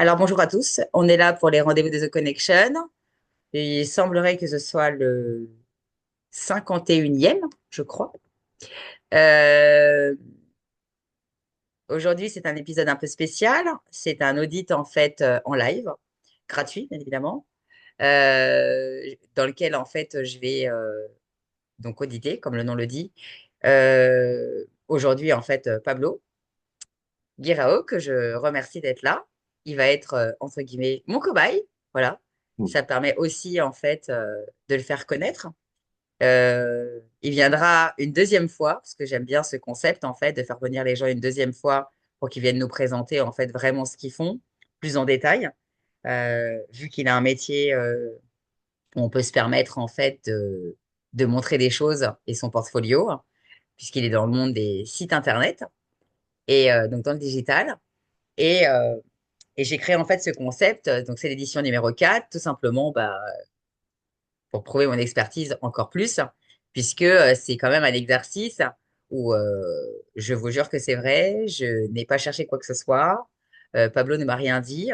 Alors bonjour à tous, on est là pour les rendez-vous de The Connection. Il semblerait que ce soit le 51e, je crois. Euh, Aujourd'hui, c'est un épisode un peu spécial. C'est un audit en fait en live, gratuit bien évidemment, dans lequel en fait je vais donc auditer, comme le nom le dit. Aujourd'hui en fait Pablo Guirao, que je remercie d'être là. Il va être, entre guillemets, mon cobaye. Voilà. Mm. Ça permet aussi, en fait, de le faire connaître. Il viendra une deuxième fois, parce que j'aime bien ce concept, en fait, de faire venir les gens une deuxième fois pour qu'ils viennent nous présenter, en fait, vraiment ce qu'ils font, plus en détail. Vu qu'il a un métier où on peut se permettre, en fait, de montrer des choses et son portfolio, puisqu'il est dans le monde des sites Internet et donc dans le digital. Et, euh, et j'ai créé en fait ce concept, donc c'est l'édition numéro 4, tout simplement pour prouver mon expertise encore plus, puisque c'est quand même un exercice où je vous jure que c'est vrai, je n'ai pas cherché quoi que ce soit. Pablo ne m'a rien dit.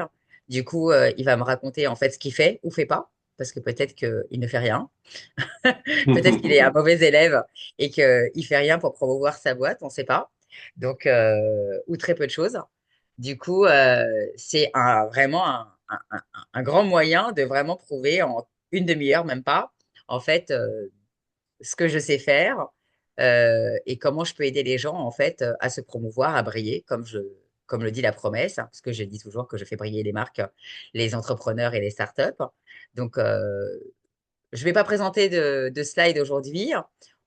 Du coup, il va me raconter en fait ce qu'il fait ou fait pas, parce que peut-être qu'il ne fait rien. Peut-être qu'il est un mauvais élève et qu'il fait rien pour promouvoir sa boîte, on ne sait pas. Donc, ou très peu de choses. Du coup, c'est vraiment un grand moyen de vraiment prouver en une demi-heure, même pas, en fait, ce que je sais faire et comment je peux aider les gens, en fait, à se promouvoir, à briller, comme le dit la promesse, hein, parce que je dis toujours que je fais briller les marques, les entrepreneurs et les startups. Donc, je ne vais pas présenter de slide aujourd'hui.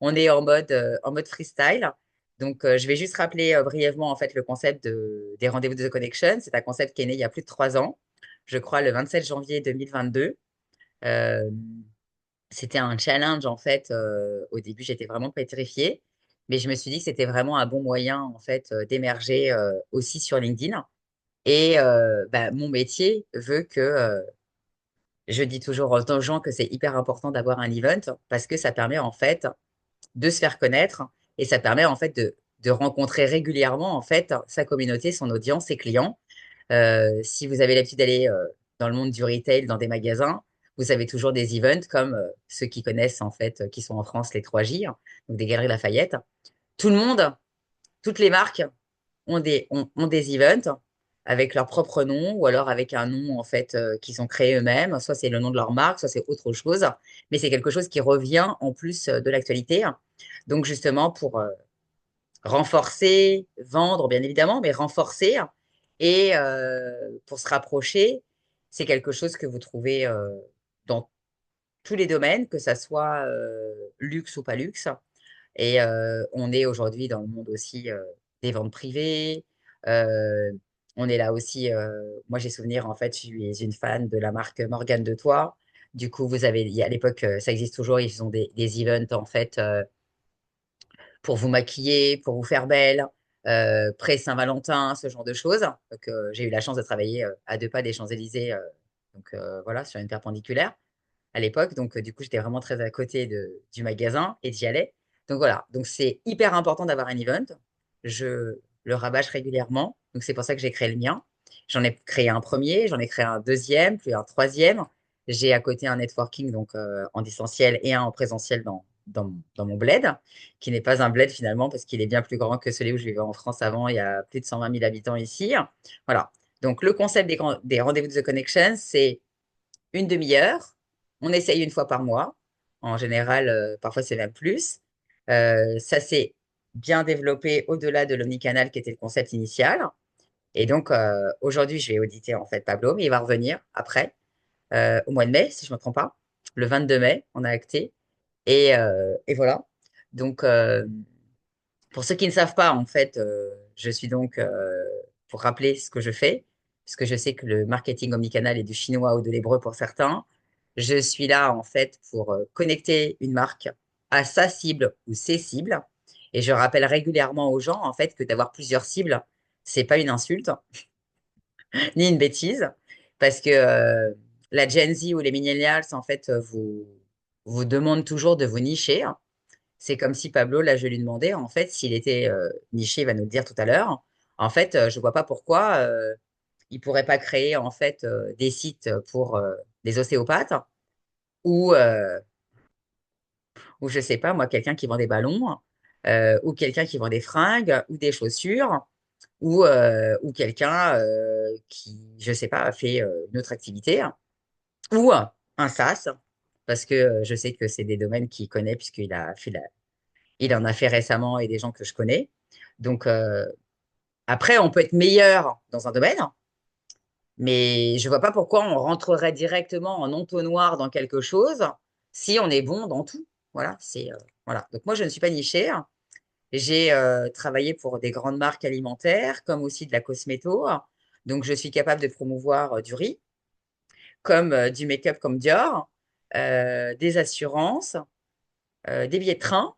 On est en mode freestyle. Donc, je vais juste rappeler brièvement en fait le concept des rendez-vous de The Connection. C'est un concept qui est né il y a plus de 3 ans, je crois le 27 janvier 2022. Euh, C'était un challenge en fait. Au début, j'étais vraiment pétrifiée, mais je me suis dit que c'était vraiment un bon moyen en fait d'émerger aussi sur LinkedIn. Et bah, mon métier veut que je dis toujours aux gens que c'est hyper important d'avoir un event parce que ça permet en fait de se faire connaître et ça permet en fait de rencontrer régulièrement en fait sa communauté, son audience, ses clients. Si vous avez l'habitude d'aller dans le monde du retail, dans des magasins, vous avez toujours des events comme ceux qui connaissent en fait, qui sont en France, les 3J, hein, donc des Galeries Lafayette. Tout le monde, toutes les marques ont des events avec leur propre nom ou alors avec un nom en fait qu'ils ont créé eux-mêmes. Soit c'est le nom de leur marque, soit c'est autre chose. Mais c'est quelque chose qui revient en plus de l'actualité. Donc justement pour renforcer, vendre bien évidemment, mais renforcer et pour se rapprocher, c'est quelque chose que vous trouvez dans tous les domaines, que ça soit luxe ou pas luxe. Et on est aujourd'hui dans le monde aussi des ventes privées. Euh, on est là aussi. Moi, j'ai souvenir, en fait, je suis une fan de la marque Morgane de Toi. Du coup, à l'époque, ça existe toujours, ils font des events, en fait, pour vous maquiller, pour vous faire belle, pré-Saint-Valentin, ce genre de choses. Donc, j'ai eu la chance de travailler à 2 pas des Champs-Élysées, donc voilà, sur une perpendiculaire à l'époque. Donc, du coup, j'étais vraiment très à côté du magasin et d'y aller. Donc, voilà. Donc, c'est hyper important d'avoir un event. Je le rabâche régulièrement. Donc, c'est pour ça que j'ai créé le mien. J'en ai créé un premier, j'en ai créé un deuxième, puis un troisième. J'ai à côté un networking donc en distanciel et un en présentiel dans mon bled, qui n'est pas un bled finalement parce qu'il est bien plus grand que celui où je vivais en France avant. Il y a plus de 120 000 habitants ici. Voilà. Donc, le concept des rendez-vous de The Connection, c'est une demi-heure. On essaye une fois par mois. En général, parfois c'est même plus. Ça s'est bien développé au-delà de l'omnicanal qui était le concept initial. Et donc, aujourd'hui, je vais auditer en fait Pablo, mais il va revenir après, au mois de mai, si je ne me trompe pas. Le 22 mai, on a acté. Et voilà. Donc, pour ceux qui ne savent pas, en fait, je suis donc, pour rappeler ce que je fais, parce que je sais que le marketing omnicanal est du chinois ou de l'hébreu pour certains, je suis là, en fait, pour connecter une marque à sa cible ou ses cibles. Et je rappelle régulièrement aux gens, en fait, que d'avoir plusieurs cibles, c'est pas une insulte, ni une bêtise, parce que la Gen Z ou les millennials, en fait, vous demandent toujours de vous nicher. C'est comme si Pablo, là, je lui demandais, en fait, s'il était niché, il va nous le dire tout à l'heure. En fait, je vois pas pourquoi. il pourrait pas créer en fait des sites pour des ostéopathes ou, ou je sais pas, moi, quelqu'un qui vend des ballons, ou quelqu'un qui vend des fringues, ou des chaussures, ou quelqu'un qui, je sais pas, fait une autre activité, ou un SaaS, parce que je sais que c'est des domaines qu'il connaît, puisqu'il a fait il en a fait récemment et des gens que je connais. Donc, après, on peut être meilleur dans un domaine, mais je vois pas pourquoi on rentrerait directement en entonnoir dans quelque chose si on est bon dans tout. Voilà, voilà. Donc moi, je ne suis pas nichée. J'ai travaillé pour des grandes marques alimentaires, comme aussi de la cosméto. Donc, je suis capable de promouvoir du riz, comme du make-up comme Dior, des assurances, des billets de train,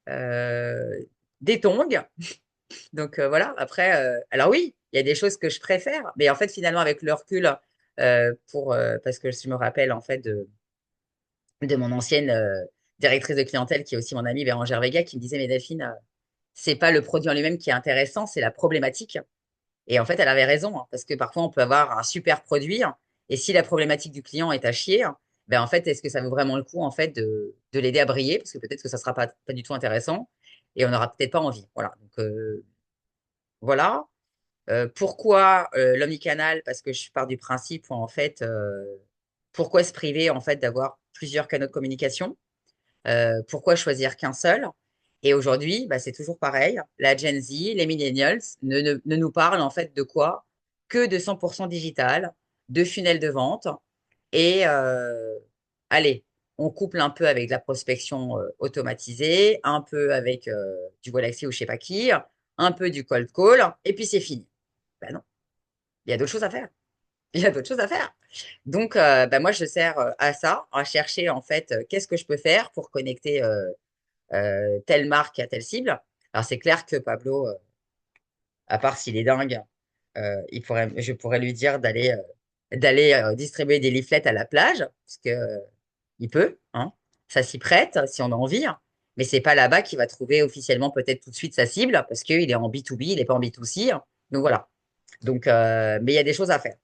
euh, des tongs. Donc, voilà. Après, alors oui, il y a des choses que je préfère, mais en fait, finalement, avec le recul, parce que je me rappelle en fait de mon ancienne directrice de clientèle, qui est aussi mon amie Bérangère Vega, qui me disait, mais Delphine, c'est pas le produit en lui-même qui est intéressant, c'est la problématique. Et en fait, elle avait raison, hein, parce que parfois, on peut avoir un super produit, hein, et si la problématique du client est à chier, hein, ben en fait, est-ce que ça vaut vraiment le coup en fait de l'aider à briller? Parce que peut-être que ça sera pas du tout intéressant et on n'aura peut-être pas envie. Voilà. Donc, voilà. Pourquoi l'omnicanal? Parce que je pars du principe où en fait, pourquoi se priver en fait d'avoir plusieurs canaux de communication? Pourquoi choisir qu'un seul? Et aujourd'hui, bah, c'est toujours pareil. La Gen Z, les millennials ne nous parlent en fait de quoi? Que de 100% digital, de funnel de vente. Et allez, on couple un peu avec la prospection automatisée, un peu avec du Galaxy ou je sais pas qui, un peu du cold call, et puis c'est fini. Ben non, il y a d'autres choses à faire. Il y a d'autres choses à faire. Donc, ben moi, je sers à ça, à chercher en fait qu'est-ce que je peux faire pour connecter telle marque à telle cible. Alors, c'est clair que Pablo, à part s'il est dingue, je pourrais lui dire d'aller distribuer des leaflets à la plage, parce que il peut, hein. Ça s'y prête si on a envie, hein. Mais c'est pas là-bas qu'il va trouver officiellement peut-être tout de suite sa cible, parce qu'il est en B2B, il n'est pas en B2C, hein. Donc voilà. Donc, mais il y a des choses à faire.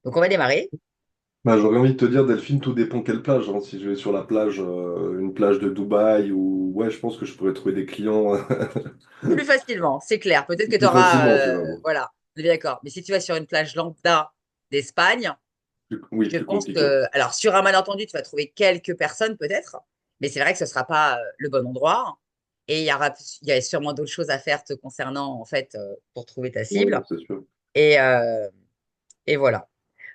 Donc on va démarrer. Bah, j'aurais envie de te dire, Delphine, tout dépend quelle plage, hein. Si je vais sur la plage, une plage de Dubaï, ou ouais, je pense que je pourrais trouver des clients Plus facilement, c'est clair. Peut-être que tu plus auras, facilement, tu vois. Bon. voilà, on est bien d'accord. Mais si tu vas sur une plage lambda d'Espagne, Oui, je plus pense compliqué. que, alors sur un malentendu, tu vas trouver quelques personnes peut-être, mais c'est vrai que ce ne sera pas le bon endroit. Et il y a sûrement d'autres choses à faire te concernant, en fait, pour trouver ta Ouais, cible. non, c'est sûr. Et, euh, et voilà.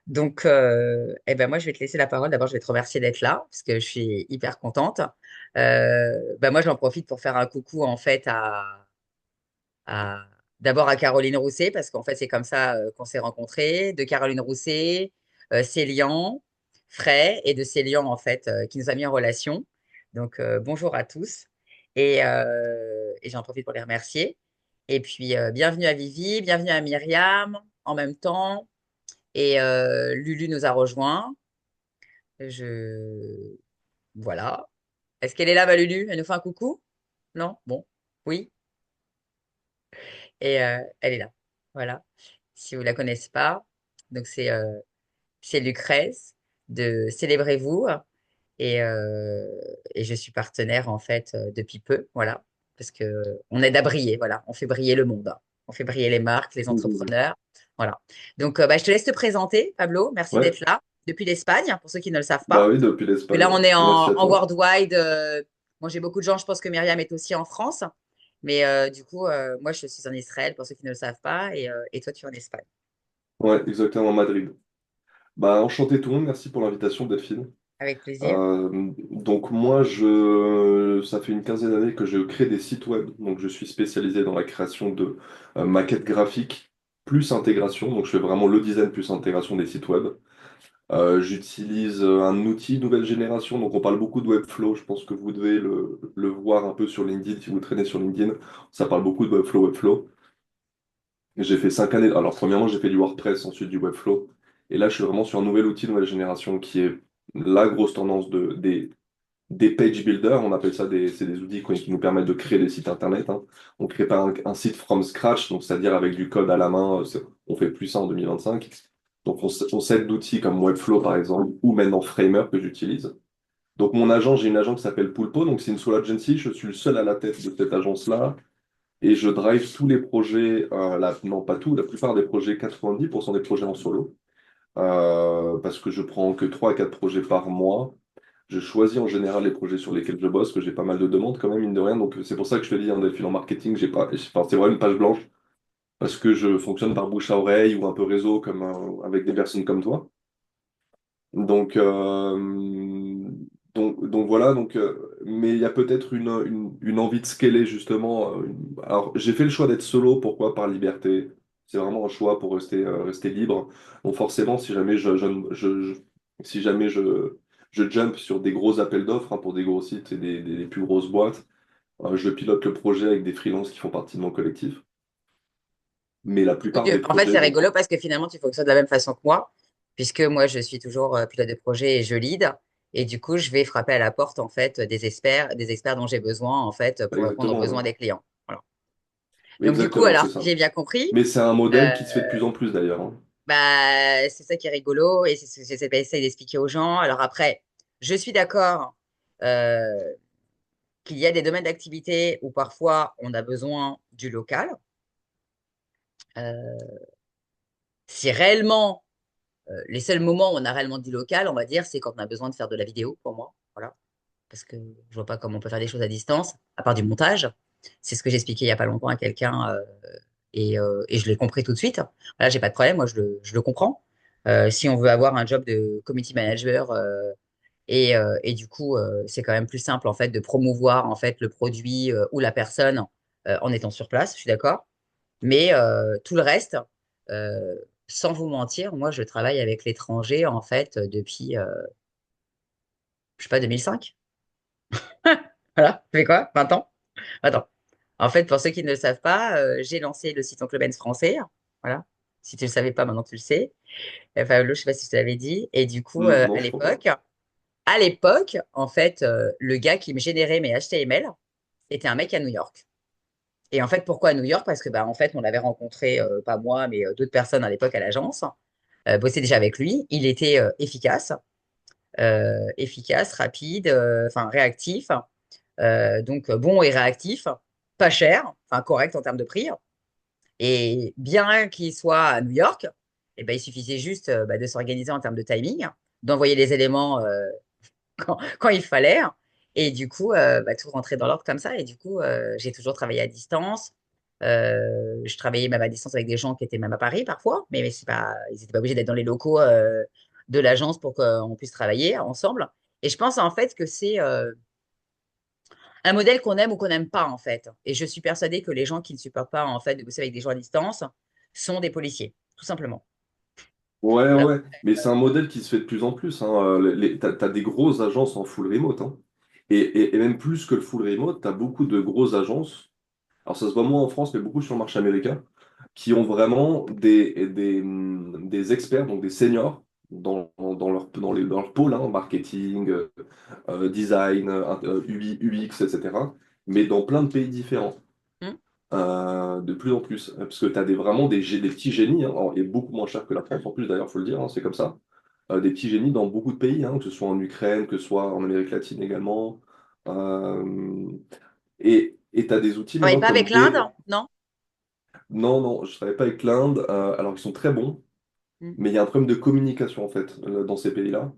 Donc, eh ben moi, je vais te laisser la parole. D'abord, je vais te remercier d'être là, parce que je suis hyper contente. Ben moi, j'en profite pour faire un coucou, en fait, d'abord à Caroline Rousset, parce qu'en fait, c'est comme ça qu'on s'est rencontrés, de Caroline Rousset, Célian, Fray, et de Célian, en fait, qui nous a mis en relation. Donc, bonjour à tous. Et j'en profite pour les remercier. Et puis, bienvenue à Vivi, bienvenue à Myriam, en même temps. Et Lulu nous a rejoints. Je... Voilà. Est-ce qu'elle est là, ma Lulu? Elle nous fait un coucou? Non? Bon. Oui. Et elle est là. Voilà. Si vous la connaissez pas, donc c'est Lucrèce de Célébrez-vous et je suis partenaire en fait depuis peu, voilà, parce que on aide à briller, voilà, on fait briller le monde, hein. On fait briller les marques, les Mhm. entrepreneurs, voilà. Donc bah, je te laisse te présenter, Pablo. Merci Ouais, d'être là depuis l'Espagne, pour ceux qui ne le savent bah pas. oui, depuis Que l'Espagne, là ouais. on est Merci à en toi. worldwide. Moi j'ai beaucoup de gens, je pense que Myriam est aussi en France. Mais du coup, moi, je suis en Israël, pour ceux qui ne le savent pas, et toi, tu es en Espagne. Ouais, exactement, Madrid. Bah, enchanté tout le monde, merci pour l'invitation, Delphine. Avec plaisir. Donc moi, ça fait une quinzaine d'années que je crée des sites web. Donc je suis spécialisé dans la création de maquettes graphiques plus intégration. Donc je fais vraiment le design plus intégration des sites web. J'utilise un outil nouvelle génération. Donc on parle beaucoup de Webflow. Je pense que vous devez le voir un peu sur LinkedIn si vous traînez sur LinkedIn. Ça parle beaucoup de Webflow, Webflow. J'ai fait 5 années. Alors premièrement, j'ai fait du WordPress, ensuite du Webflow. Et là, je suis vraiment sur un nouvel outil nouvelle génération qui est la grosse tendance des page builders, on appelle ça c'est des outils qui nous permettent de créer des sites internet, hein. On ne crée pas un site from scratch, donc c'est-à-dire avec du code à la main, on fait plus ça en 2025. Donc on s'aide d'outils comme Webflow par exemple, ou maintenant Framer que j'utilise. Donc mon agent, j'ai une agence qui s'appelle Pulpo, donc c'est une solo agency, je suis le seul à la tête de cette agence-là, et je drive tous les projets, non pas tout, la plupart des projets, 90% des projets en solo, parce que je prends que 3 à 4 projets par mois. Je choisis en général les projets sur lesquels je bosse, que j'ai pas mal de demandes quand même, mine de rien. Donc c'est pour ça que je te dis, hein, Delphine, en marketing, j'ai pas, enfin, c'est vraiment une page blanche, parce que je fonctionne par bouche à oreille ou un peu réseau comme, avec des personnes comme toi. Donc, donc voilà, mais il y a peut-être une envie de scaler justement. Alors j'ai fait le choix d'être solo, pourquoi? Par liberté. C'est vraiment un choix pour rester libre. Donc forcément, si jamais si jamais je jump sur des gros appels d'offres, hein, pour des gros sites et des plus grosses boîtes, je pilote le projet avec des freelances qui font partie de mon collectif. Mais la Oui, plupart des en fait, projets c'est vont... rigolo parce que finalement, tu fonctionnes de la même façon que moi, puisque moi, je suis toujours pilote de projet et je lead. Et du coup, je vais frapper à la porte, en fait, des experts dont j'ai besoin, en fait, pour répondre aux Exactement, besoins ouais. des clients. Voilà. Donc, du coup, Exactement, alors, c'est si ça. j'ai bien compris, Mais c'est un modèle euh, qui se fait de plus en plus d'ailleurs, hein. bah, c'est ça qui est rigolo et c'est ce que j'essaie d'expliquer aux gens. Alors après, je suis d'accord euh, qu'il y a des domaines d'activité où parfois on a besoin du local. Euh, si réellement les seuls moments où on a réellement du local, on va dire, c'est quand on a besoin de faire de la vidéo pour moi. Voilà. Parce que je vois pas comment on peut faire des choses à distance, à part du montage. C'est ce que j'expliquais il y a pas longtemps à quelqu'un et je l'ai compris tout de suite. Voilà, j'ai pas de problème, moi je le comprends. Si on veut avoir un job de community manager et du coup, c'est quand même plus simple en fait de promouvoir en fait le produit ou la personne en étant sur place, je suis d'accord. Mais tout le reste, euh, sans vous mentir, moi, je travaille avec l'étranger, en fait, depuis, je sais pas, 2005. Voilà, ça fait quoi? 20 ans? Attends. En fait, pour ceux qui ne le savent pas, j'ai lancé le site Oncle Ben's français. Voilà. Si tu ne le savais pas, maintenant tu le sais. Enfin, je sais pas si je te l'avais dit. Et du coup, Non, je crois pas. à l'époque, en fait, le gars qui me générait mes HTML était un mec à New York. Et en fait, pourquoi à New York? Parce que, bah, en fait, on l'avait rencontré, pas moi, mais d'autres personnes à l'époque à l'agence, bossait déjà avec lui. Il était efficace, rapide, enfin réactif, donc bon et réactif, pas cher, enfin correct en termes de prix. Et bien qu'il soit à New York, eh ben, il suffisait juste bah, de s'organiser en termes de timing, d'envoyer les éléments quand il fallait. Et du coup, bah, tout rentrait dans l'ordre comme ça. Et du coup, j'ai toujours travaillé à distance. Je travaillais même à distance avec des gens qui étaient même à Paris parfois, mais c'est pas, ils n'étaient pas obligés d'être dans les locaux de l'agence pour qu'on puisse travailler ensemble. Et je pense en fait que c'est un modèle qu'on aime ou qu'on n'aime pas en fait. Et je suis persuadée que les gens qui ne supportent pas en fait de bosser avec des gens à distance sont des policiers, tout simplement. Ouais, Voilà. ouais, mais c'est un modèle qui se fait de plus en plus, hein. T'as des grosses agences en full remote, hein. Et même plus que le full remote, t'as beaucoup de grosses agences, alors ça se voit moins en France, mais beaucoup sur le marché américain, qui ont vraiment des experts, donc des seniors, dans leur pôle, hein, marketing, design, UX, etc., mais dans plein de pays différents. Hmm. De plus en plus, parce que tu as vraiment des petits génies, hein, et beaucoup moins cher que la France en plus d'ailleurs, faut le dire, hein, c'est comme ça. Des petits génies dans beaucoup de pays, hein, que ce soit en Ukraine, que ce soit en Amérique latine également. Euh, et tu as des outils Travaille maintenant pas avec comme l'Inde, non? Non, non, je ne travaille pas avec l'Inde, alors ils sont très bons, Hmm. mais il y a un problème de communication en fait dans ces pays-là.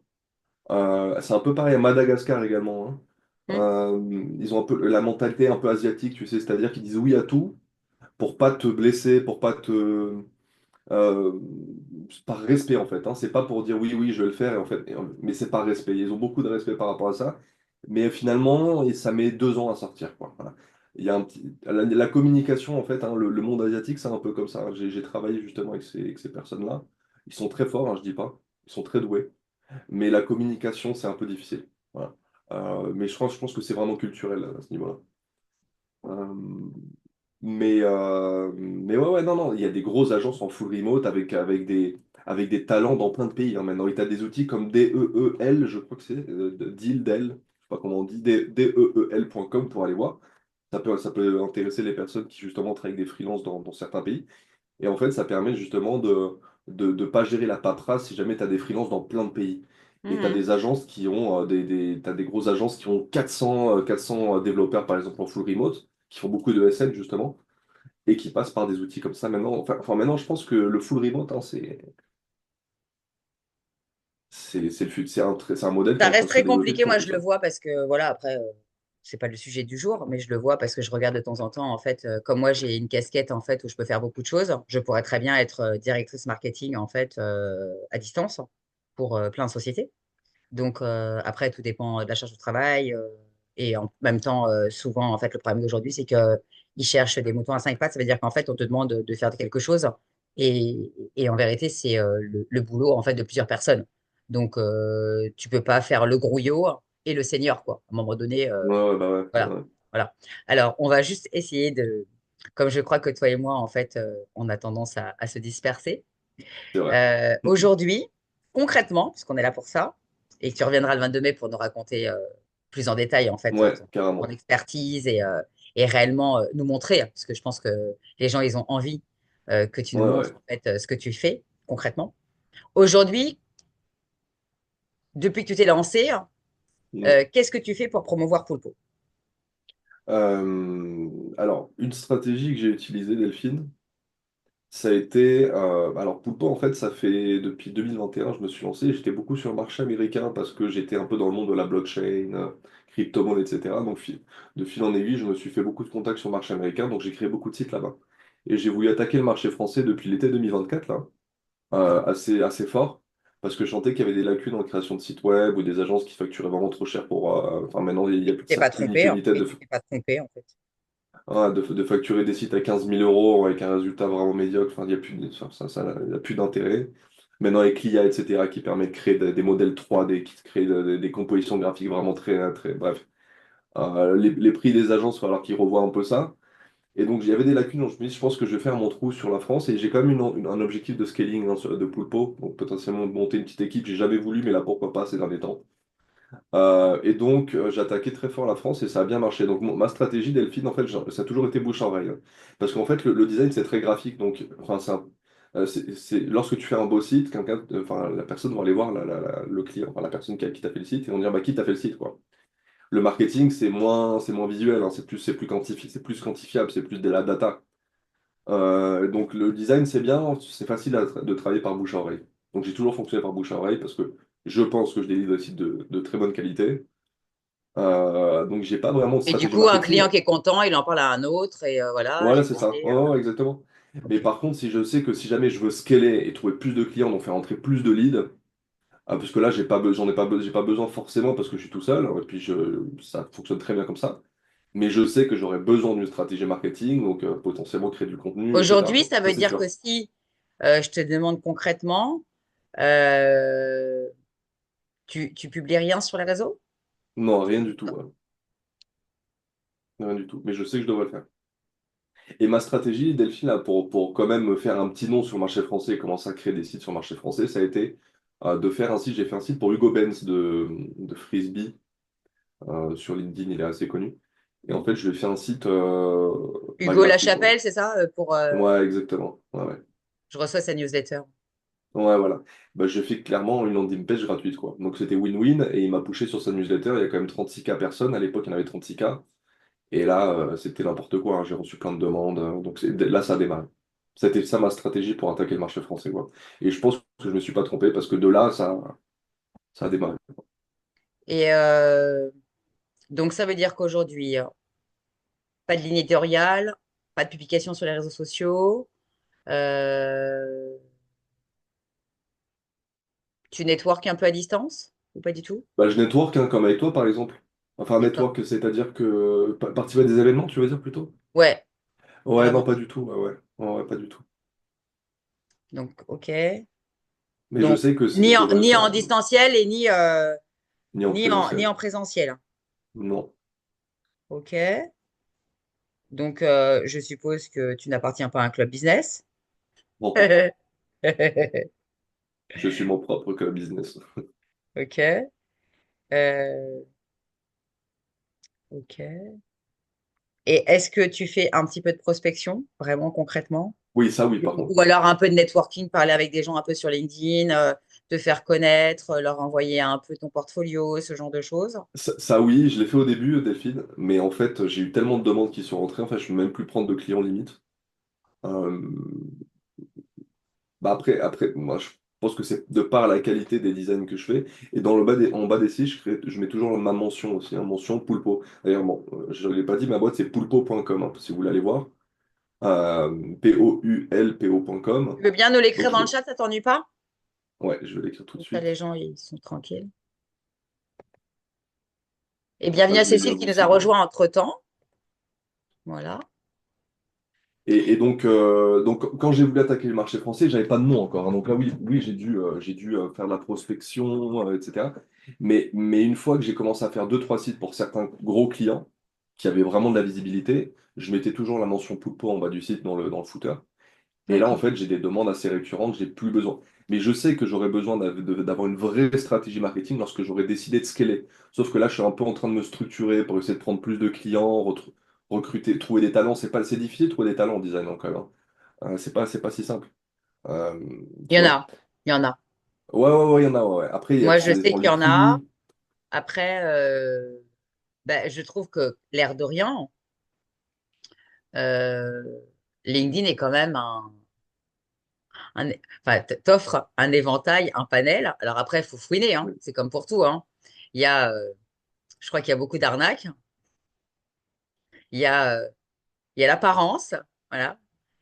C'est un peu pareil à Madagascar également, hein. Hmm. Ils ont un peu la mentalité un peu asiatique, tu sais, c'est-à-dire qu'ils disent oui à tout pour pas te blesser, pour pas te euh, par respect en fait, hein. C'est pas pour dire oui, oui, je vais le faire, et en fait, mais c'est par respect. Ils ont beaucoup de respect par rapport à ça. Mais finalement, et ça met 2 ans à sortir, quoi. Voilà. Il y a la communication, en fait, hein, le monde asiatique, c'est un peu comme ça, hein. J'ai travaillé justement avec ces personnes-là. Ils sont très forts, hein, je dis pas. Ils sont très doués. Mais la communication, c'est un peu difficile. Voilà. Mais je pense que c'est vraiment culturel à ce niveau-là. Euh, mais ouais, ouais, non, non, il y a des grosses agences en full remote avec des talents dans plein de pays, hein, maintenant. Et tu as des outils comme DEEL, je crois que c'est, Deal, Dell. pas comment on dit, deel.com pour aller voir. Ça peut intéresser les personnes qui justement travaillent avec des freelances dans certains pays. Et en fait, ça permet justement de pas gérer la paperasse si jamais tu as des freelances dans plein de pays. Et tu as Mhm. des agences qui ont t'as des grosses agences qui ont 400 développeurs par exemple en full remote, qui font beaucoup de SN justement, et qui passent par des outils comme ça maintenant. Maintenant, je pense que le full remote, hein, c'est un modèle qui Ça est en train reste de se très développer de compliqué, plus en moi plus, je le hein. vois parce que voilà, après, c'est pas le sujet du jour, mais je le vois parce que je regarde de temps en temps, en fait, comme moi j'ai une casquette en fait où je peux faire beaucoup de choses, je pourrais très bien être directrice marketing en fait à distance pour plein de sociétés. Donc après, tout dépend de la charge de travail et en même temps, souvent en fait, le problème d'aujourd'hui, c'est que ils cherchent des moutons à cinq pattes. Ça veut dire qu'en fait, on te demande de faire quelque chose et en vérité, c'est le boulot en fait de plusieurs personnes. Donc tu peux pas faire le grouillot et le senior quoi. À un moment donné, Ouais, ouais, bah ouais, voilà, ouais, voilà. Alors, on va juste essayer comme je crois que toi et moi, en fait, on a tendance à se disperser. c'est vrai. Aujourd'hui, concrètement, puisqu'on est là pour ça, et que tu reviendras le 22 mai pour nous raconter plus en détail en fait Ouais, ton carrément. expertise et réellement nous montrer, hein, parce que je pense que les gens, ils ont envie que tu nous Ouais, montres ouais. en fait ce que tu fais concrètement. Aujourd'hui, depuis que tu t'es lancé, Mm. qu'est-ce que tu fais pour promouvoir Poulpo? Alors, une stratégie que j'ai utilisée, Delphine, ça a été, alors Poulpo, en fait, ça fait depuis 2021, je me suis lancé, j'étais beaucoup sur le marché américain parce que j'étais un peu dans le monde de la blockchain, crypto-monnaie, etc. Donc de fil en aiguille, je me suis fait beaucoup de contacts sur le marché américain, donc j'ai créé beaucoup de sites là-bas. Et j'ai voulu attaquer le marché français depuis l'été 2024, là, assez fort, parce que je sentais qu'il y avait des lacunes en création de sites web ou des agences qui facturaient vraiment trop cher pour... Enfin, maintenant, il n'y a plus de T'es pas trompé, hein, impunité et tu t'es pas trompé en fait. de facturer des sites à 15 000 € avec un résultat vraiment médiocre. Enfin, il n'y a plus il y a plus d'intérêt. Maintenant, avec l'IA, etc., qui permet de créer des modèles 3D, qui te créent des compositions graphiques vraiment très... Bref. Les prix des agences, il va falloir qu'ils revoient un peu ça. Et donc, il y avait des lacunes, donc je me dis, je pense que je vais faire mon trou sur la France. Et j'ai quand même un objectif de scaling, hein, de Pulpo. Donc, potentiellement, de monter une petite équipe. J'ai jamais voulu, mais là, pourquoi pas ces derniers temps. Et donc, j'ai attaqué très fort la France et ça a bien marché. Donc, ma stratégie, Delphine, en fait, ça a toujours été bouche à oreille, hein. Parce qu'en fait, le design, c'est très graphique. Donc, enfin, lorsque tu fais un beau site, enfin, la personne va aller voir le client, enfin, la personne qui t'a fait le site, et vont dire, bah, qui t'a fait le site, quoi. Le marketing, c'est moins visuel, hein, c'est plus quantifiable, c'est plus de la data. Donc, le design, c'est bien, c'est facile de travailler par bouche à oreille. Donc, j'ai toujours fonctionné par bouche à oreille parce que je pense que je délivre des sites de très bonne qualité. Donc j'ai pas vraiment de Et du stratégie coup, un marketing. client qui est content, il en parle à un autre et voilà, Voilà, j'ai c'est ça. bossé. Ouais, ouais, exactement. Mais Ok. par contre, si je sais que si jamais je veux scaler et trouver plus de clients, donc faire entrer plus de leads, parce que là, j'ai pas besoin forcément parce que je suis tout seul, et puis ça fonctionne très bien comme ça. Mais je sais que j'aurais besoin d'une stratégie marketing, donc potentiellement créer du contenu, etc., Aujourd'hui, quoi. ça Ça, veut c'est dire que sûr. si je te demande concrètement, euh, tu publies rien sur les réseaux? Non, rien du tout, hein. Rien du tout. Mais je sais que je devrais le faire. Et ma stratégie, Delphine, là, pour quand même me faire un petit nom sur le marché français et commencer à créer des sites sur le marché français, ça a été de faire un site. J'ai fait un site pour Hugo Benz de Frisbee sur LinkedIn, il est assez connu. Et en fait, je lui ai fait un site Hugo gratuit, quoi. Lachapelle, c'est ça? Ouais, exactement. Ouais, ouais. Je reçois sa newsletter. Ouais, voilà. Bah, j'ai fait clairement une landing page gratuite, quoi. Donc c'était win-win et il m'a poussé sur sa newsletter. Il y a quand même 36K personnes. À l'époque, il y en avait 36K. Et là, c'était n'importe quoi, hein. J'ai reçu plein de demandes. Donc là, ça a démarré. C'était ça ma stratégie pour attaquer le marché français, quoi. Et je pense que je me suis pas trompé parce que de là, ça a démarré. Et donc, ça veut dire qu'aujourd'hui, pas de ligne éditoriale, pas de publication sur les réseaux sociaux. euh, Tu networks un peu à distance ou pas du tout? Bah, je network, hein, comme avec toi, par exemple. Enfin, D'accord. network, c'est-à-dire que participer à des événements, tu veux dire plutôt? Ouais, Ouais, non, carrément. pas du tout. Ouais, ouais. Ouais, ouais, pas du tout. Donc, ok. Mais je Donc, sais que je devrais le ni faire, en hein. distanciel et Ni en ni présentiel. en présentiel. Non. Ok. Donc, je suppose que tu n'appartiens pas à un club business. Je suis mon propre business. Ok. Euh, Ok. Et est-ce que tu fais un petit peu de prospection, vraiment concrètement? Oui, ça oui, par contre. Ou alors un peu de networking, parler avec des gens un peu sur LinkedIn, te faire connaître, leur envoyer un peu ton portfolio, ce genre de choses? Ça, oui, je l'ai fait au début, Delphine, mais en fait, j'ai eu tellement de demandes qui sont rentrées, en fait, je ne peux même plus prendre de clients limite. Euh, après, moi, je pense que c'est de par la qualité des designs que je fais. Et dans en bas des sites, je mets toujours ma mention aussi, hein, mention Pulpo. D'ailleurs, bon, je ne l'ai pas dit, ma boîte, c'est pulpo.com, hein, si vous voulez aller voir. Poulpo.com. Tu veux bien nous l'écrire Donc, dans le chat, ça t'ennuie pas? ouais, je vais l'écrire tout de Comme ça, les suite. gens, ils sont tranquilles. Et Comme ça, bienvenue à je l'ai Cécile bien qui nous a aussi. rejoint entre-temps. Voilà. Et donc, quand j'ai voulu attaquer le marché français, j'avais pas de nom encore, hein. Donc là, oui, oui, j'ai dû faire de la prospection, etc. Mais une fois que j'ai commencé à faire deux, trois sites pour certains gros clients qui avaient vraiment de la visibilité, je mettais toujours la mention Poulpo en bas du site dans le footer. Et là, en D'accord. fait, j'ai des demandes assez récurrentes, j'ai plus besoin. Mais je sais que j'aurais besoin d'avoir une vraie stratégie marketing lorsque j'aurais décidé de scaler. Sauf que là, je suis un peu en train de me structurer pour essayer de prendre plus de clients, recruter, trouver des talents. C'est difficile de trouver des talents en design quand même, hein. C'est pas si simple. Euh, Il y tu en vois. a. Il y en a. Ouais, ouais, ouais, il y en a, ouais. Après, Moi, ça je sais dépend qu'il y les en a. prix. Après, ben, je trouve que l'air de rien, euh, LinkedIn est quand même enfin, t'offre un éventail, un panel. Alors après, il faut fouiner, hein. Oui. C'est comme pour tout, hein. Il y a, je crois qu'il y a beaucoup d'arnaques. Il y a, il y a l'apparence, voilà.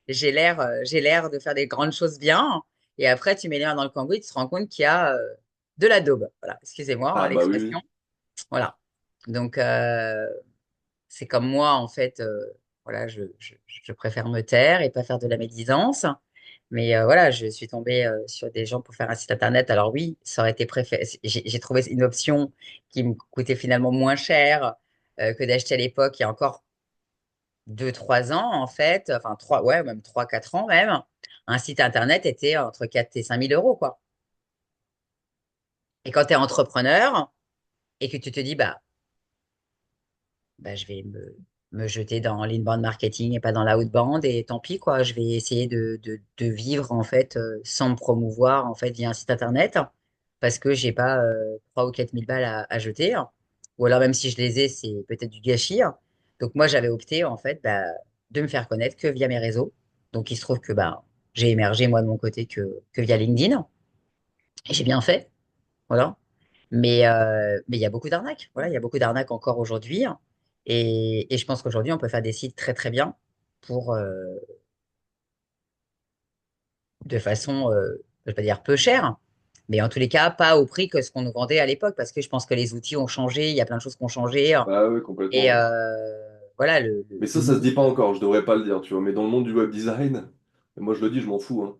J'ai l'air de faire des grandes choses bien. Et après, tu mets les mains dans le cambouis, tu te rends compte qu'il y a de la daube. Voilà, excusez-moi hein, Ah bah oui, l'expression. oui. Voilà. Donc, c'est comme moi, en fait, voilà, je préfère me taire et pas faire de la médisance. Mais voilà, je suis tombée sur des gens pour faire un site internet. Alors oui, ça aurait été préféré. J'ai trouvé une option qui me coûtait finalement moins cher que d'acheter à l'époque, il y a encore 2, 3 ans, en fait. Enfin, trois, ouais, même 3, 4 ans même. Un site internet était entre 4 et 5 000 euros, quoi. Et quand tu es entrepreneur et que tu te dis, bah, je vais me jeter dans l'inbound marketing et pas dans l'outbound et tant pis quoi, je vais essayer de vivre en fait sans me promouvoir en fait via un site internet parce que j'ai pas 3 ou 4 000 balles à jeter ou alors même si je les ai c'est peut-être du gâchis. Donc moi j'avais opté en fait de me faire connaître que via mes réseaux. Donc il se trouve que j'ai émergé moi de mon côté que via LinkedIn et j'ai bien fait. Voilà. Mais il y a beaucoup d'arnaques. Voilà, il y a beaucoup d'arnaques encore aujourd'hui. Et je pense qu'aujourd'hui, on peut faire des sites très, très bien pour, de façon, je ne vais pas dire peu chère, mais en tous les cas, pas au prix que ce qu'on nous vendait à l'époque, parce que je pense que les outils ont changé, il y a plein de choses qui ont changé. Bah oui, Et complètement, ouais. voilà, Mais ça se dit pas encore, je devrais pas le dire, tu vois. Mais dans le monde du web design, et moi je le dis, je m'en fous, hein.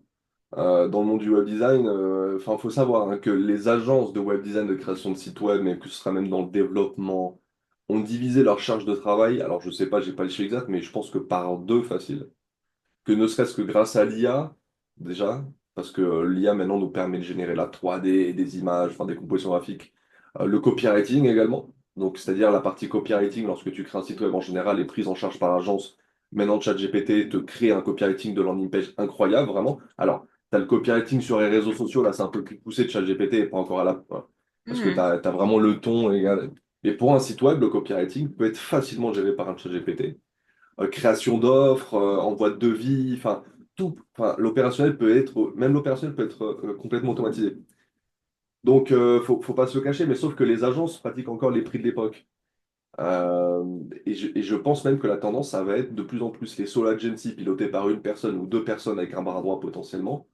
Dans le monde du web design, enfin, faut savoir hein, que les agences de web design, de création de sites web, mais que ce sera même dans le développement, ont divisé leur charge de travail. Alors, je sais pas, j'ai pas le chiffre exact, mais je pense que par deux facile. Que ne serait-ce que grâce à l'IA, déjà, parce que l'IA maintenant nous permet de générer la 3D, des images, enfin des compositions graphiques. Le copywriting également, donc c'est-à-dire la partie copywriting, lorsque tu crées un site web en général, est prise en charge par l'agence. Maintenant, ChatGPT te crée un copywriting de landing page incroyable, vraiment. Alors, tu as le copywriting sur les réseaux sociaux, là c'est un peu plus poussé de ChatGPT, et pas encore à la... voilà. Parce que tu Mhm. as, vraiment le ton. Mais pour un site web, le copywriting peut être facilement géré par un ChatGPT. Création d'offres, envoi de devis, enfin tout, enfin même l'opérationnel peut être complètement automatisé. Donc faut pas se le cacher, mais sauf que les agences pratiquent encore les prix de l'époque. Et je pense même que la tendance, ça va être de plus en plus les solo agency pilotés par une personne ou deux personnes avec un bras droit potentiellement,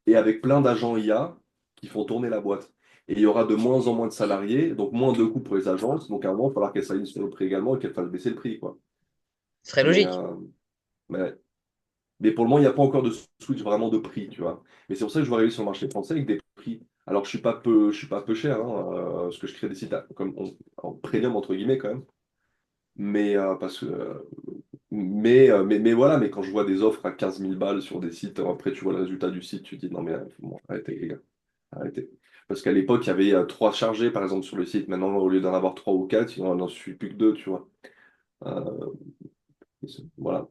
et avec plein d'agents IA qui font tourner la boîte. Et il y aura de moins en moins de salariés, donc moins de coûts pour les agences, donc à un moment, il va falloir qu'elles s'alignent sur le prix également et qu'elles fassent baisser le prix, quoi. Ce serait Mais, logique. euh, mais Mais pour le moment, il n'y a pas encore de switch vraiment de prix, tu vois. Mais c'est pour ça que je veux arriver sur le marché français avec des prix. Alors, je suis pas peu cher, hein, parce que je crée des sites en premium, entre guillemets, quand même. Mais, parce que, mais voilà, mais quand je vois des offres à 15 000 balles sur des sites, après, tu vois le résultat du site, tu te dis, non, mais bon, arrêtez, les gars. Arrêtez. Parce qu'à l'époque, il y avait trois chargés, par exemple, sur le site. Maintenant, au lieu d'en avoir trois ou quatre, il n'en suffit plus que deux, tu vois. Euh, voilà.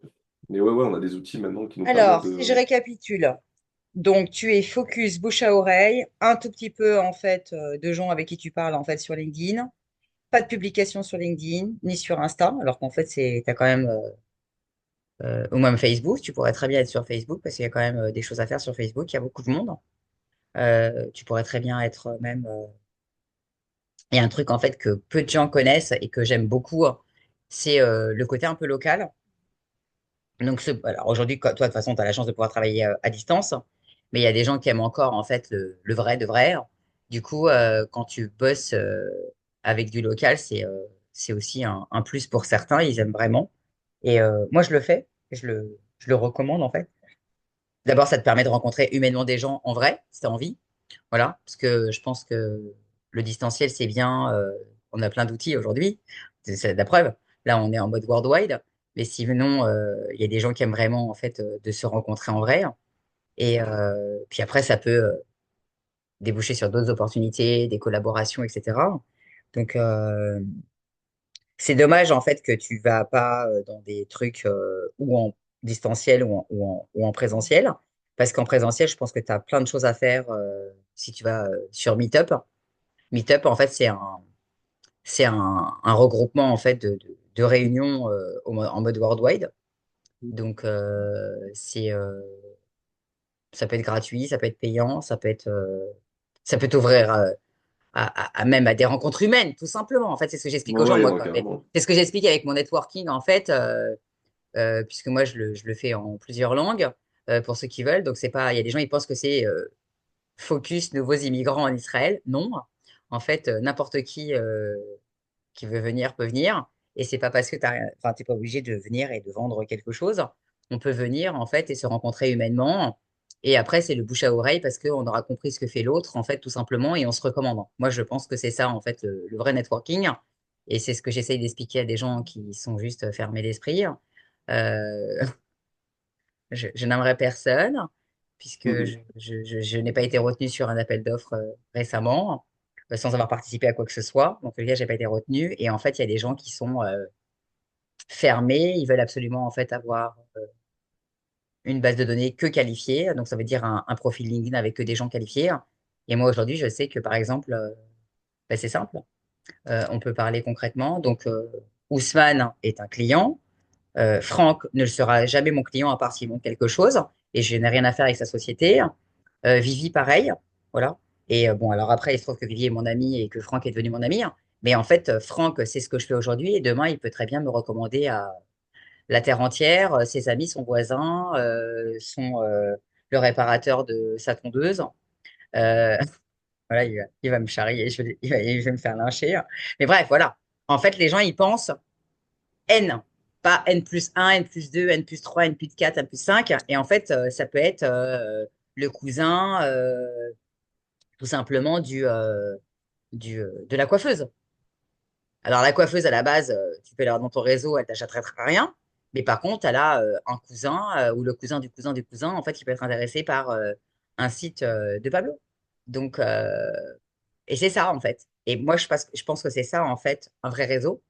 Mais ouais, on a des outils maintenant qui nous permettent Alors, si je de... récapitule, donc tu es focus bouche à oreille, un tout petit peu en fait de gens avec qui tu parles en fait sur LinkedIn, pas de publication sur LinkedIn ni sur Insta, alors qu'en fait c'est t'as quand même ou même Facebook, tu pourrais très bien être sur Facebook parce qu'il y a quand même des choses à faire sur Facebook, il y a beaucoup de monde. Tu pourrais très bien être même il y a un truc en fait que peu de gens connaissent et que j'aime beaucoup, c'est le côté un peu local. Donc, alors aujourd'hui, toi, de toute façon, tu as la chance de pouvoir travailler à distance, mais il y a des gens qui aiment encore, en fait, le vrai de vrai. Du coup, quand tu bosses avec du local, c'est aussi un plus pour certains, ils aiment vraiment. Et moi, je le fais, je le recommande, en fait. D'abord, ça te permet de rencontrer humainement des gens en vrai, si tu as envie. Voilà, parce que je pense que le distanciel, c'est bien. On a plein d'outils aujourd'hui. C'est la preuve. Là, on est en mode worldwide. Mais sinon, il y a des gens qui aiment vraiment en fait de se rencontrer en vrai. Et puis après, ça peut déboucher sur d'autres opportunités, des collaborations, etc. Donc, c'est dommage en fait que tu vas pas dans des trucs ou en distanciel ou en présentiel. Parce qu'en présentiel, je pense que tu as plein de choses à faire si tu vas sur Meetup. Meetup, en fait, c'est un regroupement en fait de réunions en mode worldwide. Donc, ça peut être gratuit, ça peut être payant, ça peut t'ouvrir même à des rencontres humaines, tout simplement. En fait, c'est ce que j'explique aux gens. Moi, Carrément. c'est ce que j'explique avec mon networking, en fait, puisque moi, je le fais en plusieurs langues pour ceux qui veulent. Donc, c'est pas, il y a des gens, ils pensent que c'est focus nouveaux immigrants en Israël. Non. En fait, n'importe qui veut venir peut venir. Et c'est pas parce que enfin, t'es pas obligé de venir et de vendre quelque chose. On peut venir en fait et se rencontrer humainement. Et après, c'est le bouche à oreille parce qu'on aura compris ce que fait l'autre, en fait, tout simplement, et on se recommande. Moi, je pense que c'est ça, en fait, le vrai networking. Et c'est ce que j'essaye d'expliquer à des gens qui sont juste fermés d'esprit. Euh, je n'aimerais personne, puisque je n'ai pas été retenue sur un appel d'offres récemment, sans avoir participé à quoi que ce soit. Donc, le gars, j'ai pas été retenue. Et en fait, il y a des gens qui sont fermés. Ils veulent absolument, en fait, avoir une base de données que qualifiée. Donc, ça veut dire un profil LinkedIn avec que des gens qualifiés. Et moi, aujourd'hui, je sais que, par exemple, ben, c'est simple. On peut parler concrètement. Donc, Ousmane est un client. Franck ne le sera jamais mon client à part s'il monte quelque chose et je n'ai rien à faire avec sa société. Vivi, pareil. Voilà. Et bon, alors après, il se trouve que Vivi est mon ami et que Franck est devenu mon ami. Mais en fait, Franck, c'est ce que je fais aujourd'hui et demain, il peut très bien me recommander à la terre entière, ses amis, son voisin, le réparateur de sa tondeuse. Euh, voilà, il va me charrier, il va me faire lyncher. Mais bref, voilà. En fait, les gens, ils pensent N, pas N plus un, N plus 2, N plus 3, N plus 4, N plus 5. Et en fait, ça peut être le cousin, tout simplement, de la coiffeuse. Alors, la coiffeuse, à la base, tu peux l'avoir dans ton réseau, elle t'achèterait rien. Mais par contre, elle a un cousin ou le cousin du cousin du cousin, en fait, qui peut être intéressé par un site de Pablo. Donc, et c'est ça, en fait. Et moi, je pense que c'est ça, en fait, un vrai réseau.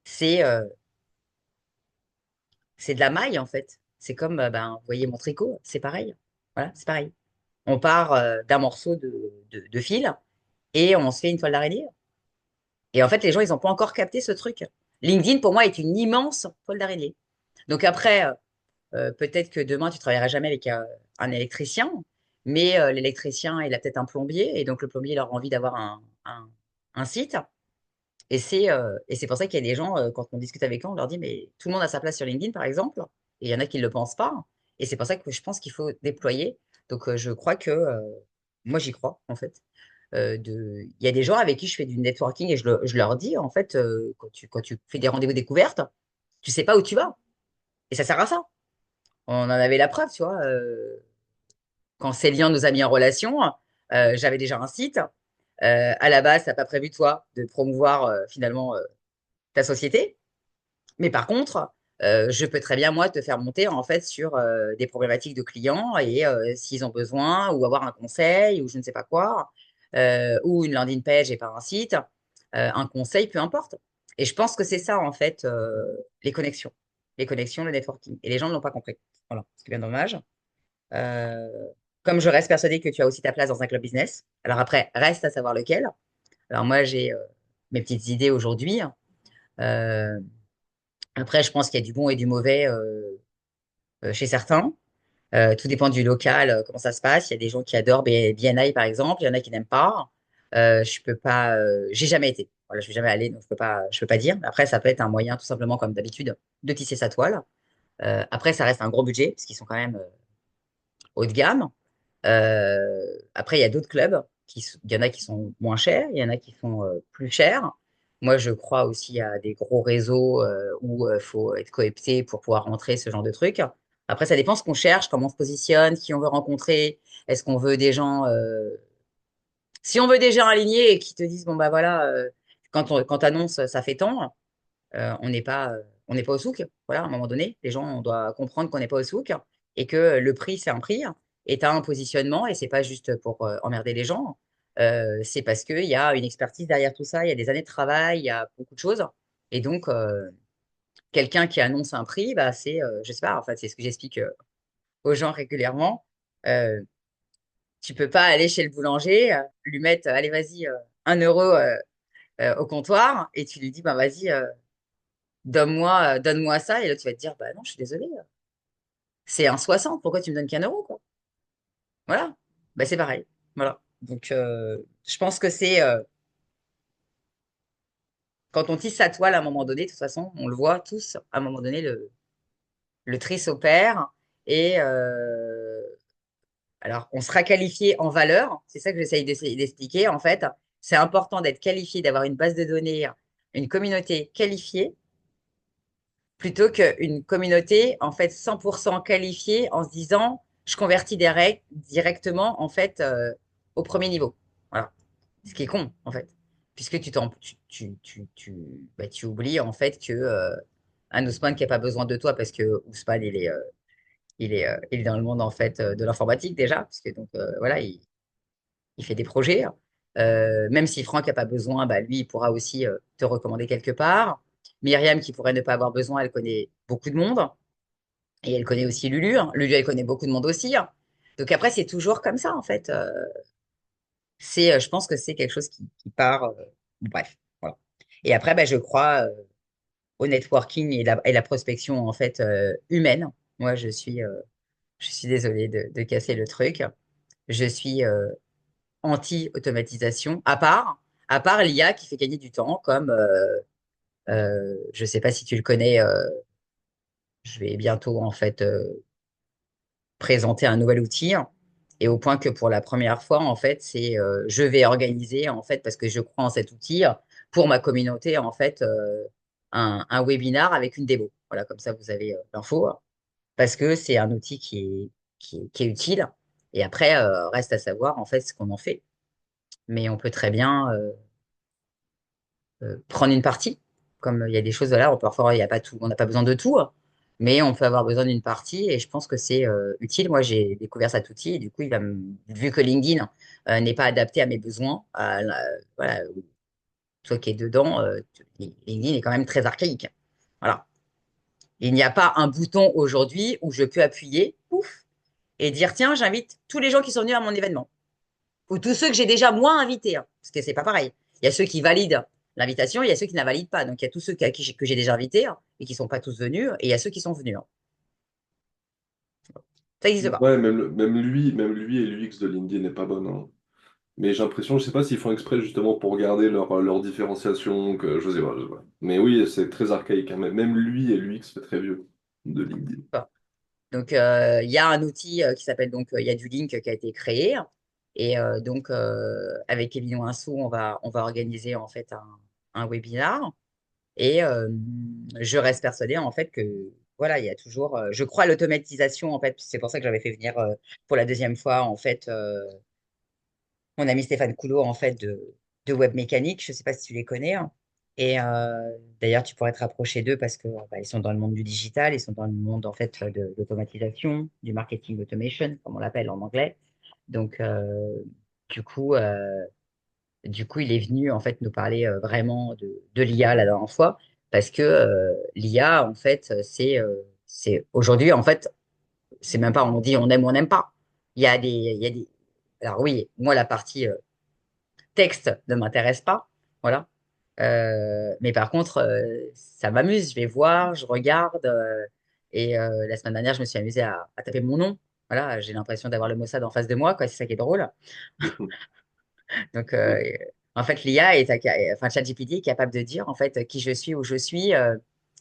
C'est c'est de la maille, en fait. C'est comme, ben, vous voyez mon tricot, c'est pareil. Voilà, c'est pareil. On part d'un morceau de fil et on se fait une toile d'araignée. Et en fait, les gens, ils n'ont pas encore capté ce truc. LinkedIn, pour moi, est une immense toile d'araignée. Donc après, peut-être que demain, tu travailleras jamais avec un électricien, mais l'électricien, il a peut-être un plombier, et donc le plombier, il aura envie d'avoir un site. Et c'est pour ça qu'il y a des gens, quand on discute avec eux, on leur dit, mais tout le monde a sa place sur LinkedIn, par exemple, et il y en a qui ne le pensent pas. Et c'est pour ça que je pense qu'il faut déployer. Donc, je crois que, moi, j'y crois, en fait. Il y a des gens avec qui je fais du networking et je leur dis, en fait, quand tu fais des rendez-vous découvertes, tu sais pas où tu vas. Et ça sert à ça. On en avait la preuve, tu vois. Quand Célian nous a mis en relation, j'avais déjà un site. À la base, tu n'as pas prévu, toi, de promouvoir finalement ta société. Mais par contre, je peux très bien, moi, te faire monter en fait sur des problématiques de clients et s'ils ont besoin ou avoir un conseil ou je ne sais pas quoi, ou une landing page et pas un site, un conseil, peu importe. Et je pense que c'est ça, en fait, les connexions. Les connexions, le networking. Et les gens ne l'ont pas compris. Voilà, c'est bien dommage. Euh, Comme je reste persuadée que tu as aussi ta place dans un club business. Alors après, reste à savoir lequel. Alors moi, j'ai mes petites idées aujourd'hui. Euh, Après, je pense qu'il y a du bon et du mauvais chez certains. Tout dépend du local, comment ça se passe. Il y a des gens qui adorent BNI, par exemple. Il y en a qui n'aiment pas. Je peux pas. J'ai jamais été. Voilà, je suis jamais allée, donc je peux pas dire. Après, ça peut être un moyen, tout simplement, comme d'habitude, de tisser sa toile. Après, ça reste un gros budget, parce qu'ils sont quand même haut de gamme. Après, il y a d'autres clubs. Il y en a qui sont moins chers, il y en a qui sont plus chers. Moi, je crois aussi à des gros réseaux où il faut être coopté pour pouvoir rentrer, ce genre de trucs. Après, ça dépend ce qu'on cherche, comment on se positionne, qui on veut rencontrer. Est-ce qu'on veut des gens... Si on veut des gens alignés et qui te disent, bon, bah voilà, quand t'annonces, ça fait tant, on n'est pas au souk. Voilà, à un moment donné, les gens, on doit comprendre qu'on n'est pas au souk et que le prix, c'est un prix et tu as un positionnement et c'est pas juste pour emmerder les gens. C'est parce qu'il y a une expertise derrière tout ça, il y a des années de travail, il y a beaucoup de choses. Et donc, quelqu'un qui annonce un prix, bah, je sais pas, en fait, c'est ce que j'explique aux gens régulièrement. Euh, Tu peux pas aller chez le boulanger, lui mettre, allez, vas-y, 1 euro au comptoir et tu lui dis, bah, vas-y, donne-moi ça. Et là, tu vas te dire, bah non, je suis désolée. C'est un 60. Pourquoi tu me donnes qu'1 euro, quoi? Voilà. Bah, c'est pareil. Voilà. Donc, je pense que c'est quand on tisse sa toile à un moment donné, de toute façon, on le voit tous, à un moment donné, le tri s'opère. Et alors, on sera qualifié en valeur. C'est ça que j'essaye d'expliquer. En fait, c'est important d'être qualifié, d'avoir une base de données, une communauté qualifiée plutôt qu'une communauté en fait 100% qualifiée en se disant je convertis directement en fait au premier niveau. Voilà. Ce qui est con en fait. Puisque tu oublies en fait que un Ousmane qui n'a pas besoin de toi parce que Ousmane il est dans le monde en fait de l'informatique déjà parce que donc voilà il fait des projets. Même si Franck n'a pas besoin, bah, lui, il pourra aussi te recommander quelque part. Myriam, qui pourrait ne pas avoir besoin, elle connaît beaucoup de monde. Et elle connaît aussi Lulu, hein. Lulu, elle connaît beaucoup de monde aussi, hein. Donc après, c'est toujours comme ça, en fait. Je pense que c'est quelque chose qui part. Bref, voilà. Et après, bah, je crois au networking et la prospection, en fait, humaine. Moi, je suis désolée de casser le truc. Je suis anti-automatisation, à part l'IA qui fait gagner du temps, comme, je ne sais pas si tu le connais, je vais bientôt en fait présenter un nouvel outil, et au point que pour la première fois, en fait, je vais organiser, en fait, parce que je crois en cet outil, pour ma communauté, en fait, un webinar avec une démo. Voilà, comme ça, vous avez l'info, parce que c'est un outil qui est utile. Et après, reste à savoir, en fait, ce qu'on en fait. Mais on peut très bien prendre une partie. Comme il y a des choses, là, parfois, il y a pas tout, on n'a pas besoin de tout, mais on peut avoir besoin d'une partie et je pense que c'est utile. Moi, j'ai découvert cet outil et du coup, vu que LinkedIn n'est pas adapté à mes besoins, voilà, toi qui es dedans, LinkedIn est quand même très archaïque. Voilà. Il n'y a pas un bouton aujourd'hui où je peux appuyer, pouf, et dire, tiens, j'invite tous les gens qui sont venus à mon événement. Ou tous ceux que j'ai déjà moins invités, hein, parce que c'est pas pareil. Il y a ceux qui valident l'invitation, il y a ceux qui ne la valident pas. Donc il y a tous ceux que j'ai déjà invités hein, et qui sont pas tous venus, et il y a ceux qui sont venus, hein. Ça n'existe pas. Ouais, même lui et l'UX de LinkedIn n'est pas bonne, hein. Mais j'ai l'impression, je sais pas s'ils font exprès justement pour garder leur différenciation, que je sais pas. Mais oui, c'est très archaïque, hein. Même lui et l'UX fait très vieux de LinkedIn. Donc il y a un outil qui s'appelle donc il y a du link qui a été créé et donc avec Kevin Winsou on va organiser en fait un webinar et je reste persuadée en fait que voilà il y a toujours je crois à l'automatisation en fait c'est pour ça que j'avais fait venir pour la deuxième fois en fait mon ami Stéphane Coulot, en fait, de Web Mécanique. Je ne sais pas si tu les connais, hein. Et d'ailleurs, tu pourrais te rapprocher d'eux parce que bah, ils sont dans le monde du digital, ils sont dans le monde en fait de l'automatisation, du marketing automation, comme on l'appelle en anglais. Donc, du coup, euh, du coup, il est venu en fait nous parler vraiment de l'IA la dernière fois parce que l'IA en fait c'est aujourd'hui en fait c'est même pas on dit on aime ou on n'aime pas. Il y a des alors oui, moi la partie texte ne m'intéresse pas, voilà. Mais par contre, ça m'amuse. Je vais voir, je regarde. Et la semaine dernière, je me suis amusée à taper mon nom. Voilà, j'ai l'impression d'avoir le Mossad en face de moi, quoi. C'est ça qui est drôle. Donc, en fait, l'IA enfin, ChatGPT est capable de dire en fait qui je suis, où je suis.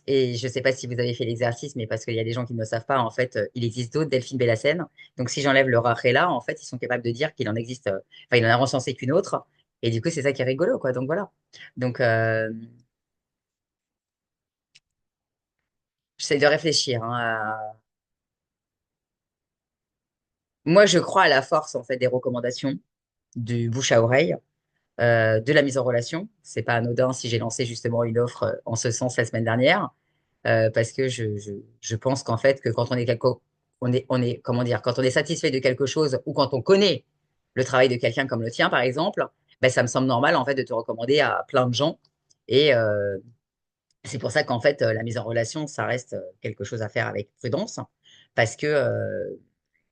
Et je ne sais pas si vous avez fait l'exercice, mais parce qu'il y a des gens qui ne le savent pas, en fait, il existe d'autres Delphine Bellassène. Donc, si j'enlève le Rachela, en fait, ils sont capables de dire qu'il en existe, enfin, il en a recensé qu'une autre. Et du coup, c'est ça qui est rigolo, quoi. Donc, voilà. Donc, j'essaie de réfléchir, hein, moi, je crois à la force, en fait, des recommandations, du bouche à oreille, de la mise en relation. C'est pas anodin si j'ai lancé justement une offre en ce sens la semaine dernière. Parce que je pense qu'en fait, que quand on est, comment dire, quand on est satisfait de quelque chose ou quand on connaît le travail de quelqu'un comme le tien, par exemple, ben, ça me semble normal, en fait, de te recommander à plein de gens. Et c'est pour ça qu'en fait, la mise en relation, ça reste quelque chose à faire avec prudence parce que, euh,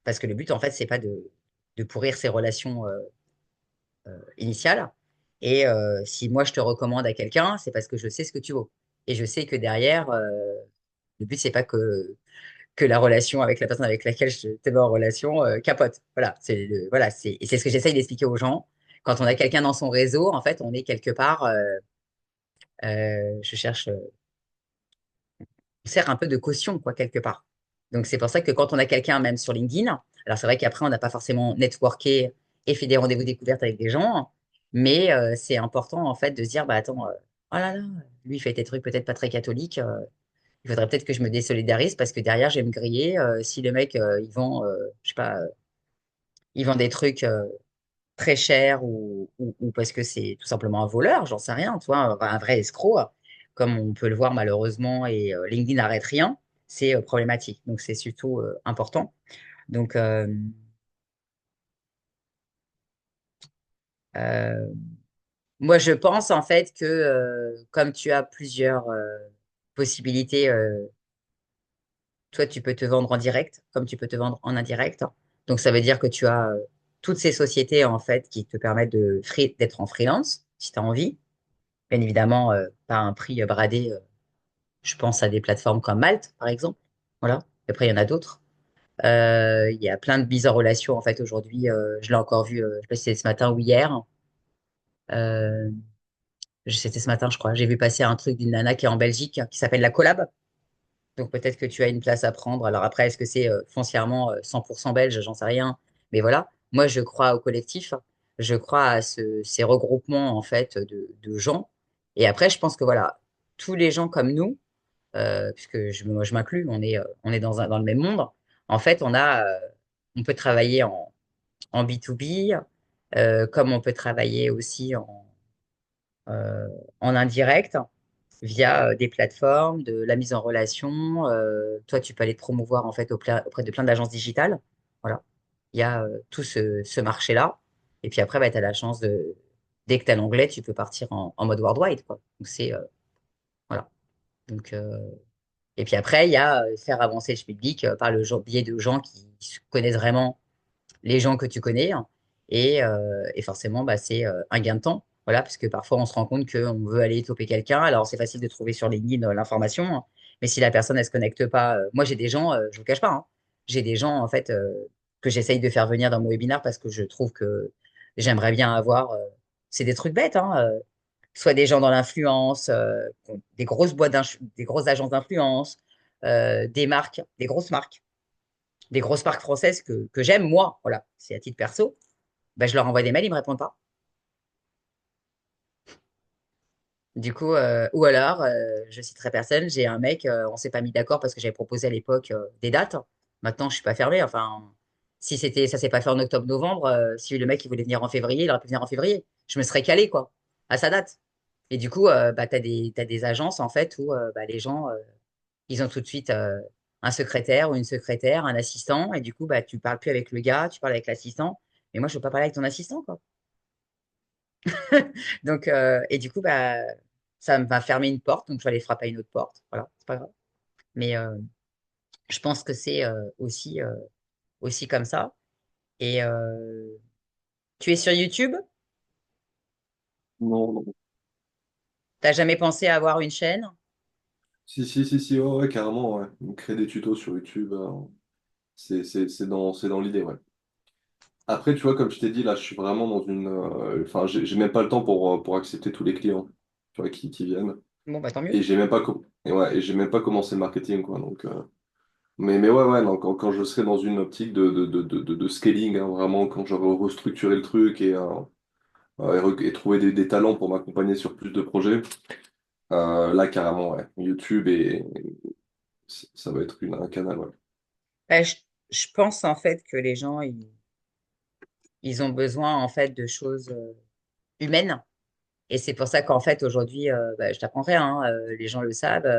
parce que le but, en fait, c'est pas de pourrir ses relations initiales. Et si moi, je te recommande à quelqu'un, c'est parce que je sais ce que tu vaux. Et je sais que derrière, le but, c'est pas que la relation avec la personne avec laquelle je te mets en relation capote. Voilà, voilà, et c'est ce que j'essaye d'expliquer aux gens. Quand on a quelqu'un dans son réseau, en fait, on est quelque part, je cherche, on sert un peu de caution, quoi, quelque part. Donc, c'est pour ça que quand on a quelqu'un, même sur LinkedIn, alors c'est vrai qu'après, on n'a pas forcément networké et fait des rendez-vous découvertes avec des gens, mais c'est important, en fait, de se dire, bah attends, oh là là, lui, il fait des trucs peut-être pas très catholiques. Il faudrait peut-être que je me désolidarise parce que derrière, je vais me griller. Si le mec, il vend, je sais pas, il vend des trucs très chers ou parce que c'est tout simplement un voleur, j'en sais rien, tu vois, un vrai escroc, comme on peut le voir malheureusement, et LinkedIn n'arrête rien, c'est problématique. Donc, c'est surtout important. Donc, euh, moi, je pense en fait que comme tu as plusieurs possibilités, toi, tu peux te vendre en direct, comme tu peux te vendre en indirect. Donc, ça veut dire que tu as toutes ces sociétés, en fait, qui te permettent d'être en freelance, si tu as envie. Bien évidemment, pas un prix bradé. Je pense à des plateformes comme Malte, par exemple. Voilà. Après, il y en a d'autres. Il y a plein de mises en relation, en fait, aujourd'hui. Je l'ai encore vu, je sais pas si c'était ce matin ou hier. Euh, C'était ce matin, je crois. J'ai vu passer un truc d'une nana qui est en Belgique, qui s'appelle la Collab. Donc peut-être que tu as une place à prendre. Alors après, est-ce que c'est foncièrement 100% belge? J'en sais rien. Mais voilà, moi je crois au collectif. Je crois à ces regroupements en fait de gens. Et après, je pense que voilà, tous les gens comme nous, puisque moi je m'inclus, on est dans le même monde. En fait, on peut travailler en B2B, comme on peut travailler aussi euh, en indirect via des plateformes, de la mise en relation. Toi, tu peux aller te promouvoir en fait auprès de plein d'agences digitales. Voilà. Il y a tout ce marché-là. Et puis après, bah, tu as la chance dès que tu as l'anglais, tu peux partir en mode worldwide, quoi. Donc c'est voilà. Donc et puis après, il y a faire avancer le public par biais de gens qui connaissent vraiment les gens que tu connais, hein. Et forcément, bah, c'est un gain de temps. Voilà, parce que parfois, on se rend compte qu'on veut aller toper quelqu'un. Alors, c'est facile de trouver sur LinkedIn l'information, hein. Mais si la personne, elle se connecte pas, moi, j'ai des gens, je vous cache pas, hein, j'ai des gens, en fait, que j'essaye de faire venir dans mon webinaire parce que je trouve que j'aimerais bien avoir, c'est des trucs bêtes, hein, soit des gens dans l'influence, qui ont des grosses agences d'influence, des marques, des grosses marques françaises que j'aime, moi, voilà, c'est à titre perso, ben, je leur envoie des mails, ils me répondent pas. Du coup, ou alors, je citerai personne, j'ai un mec, on s'est pas mis d'accord parce que j'avais proposé à l'époque des dates. Maintenant, je suis pas fermé. Enfin, si ça s'est pas fait en octobre-novembre, si le mec il voulait venir en février, il aurait pu venir en février. Je me serais calé, quoi, à sa date. Et du coup, bah, t'as des agences, en fait, où bah, les gens, ils ont tout de suite un secrétaire ou une secrétaire, un assistant. Et du coup, bah, tu parles plus avec le gars, tu parles avec l'assistant. Mais moi, je veux pas parler avec ton assistant, quoi. Donc, et du coup, bah, ça va fermer une porte. Donc, je vais aller frapper à une autre porte. Voilà, c'est pas grave. Mais je pense que c'est aussi comme ça. Et tu es sur YouTube? Non, non. T'as jamais pensé à avoir une chaîne? Si, si, si, si, ouais, ouais, carrément, ouais. Créer des tutos sur YouTube, c'est dans l'idée, ouais. Après, tu vois, comme je t'ai dit, là, je suis vraiment dans une. Enfin, j'ai même pas le temps pour accepter tous les clients, tu vois, qui viennent. Bon, bah tant mieux. Et j'ai même pas, et j'ai même pas commencé le marketing, quoi. Donc, mais ouais, ouais, non, quand je serai dans une optique de scaling, hein, vraiment, quand j'aurai restructuré le truc et trouvé des talents pour m'accompagner sur plus de projets, là, carrément, ouais. YouTube, et ça va être un canal, ouais. Bah, je pense en fait que les gens, ils ont besoin en fait de choses humaines. Et c'est pour ça qu'en fait aujourd'hui, bah, je t'apprendrai, hein, les gens le savent.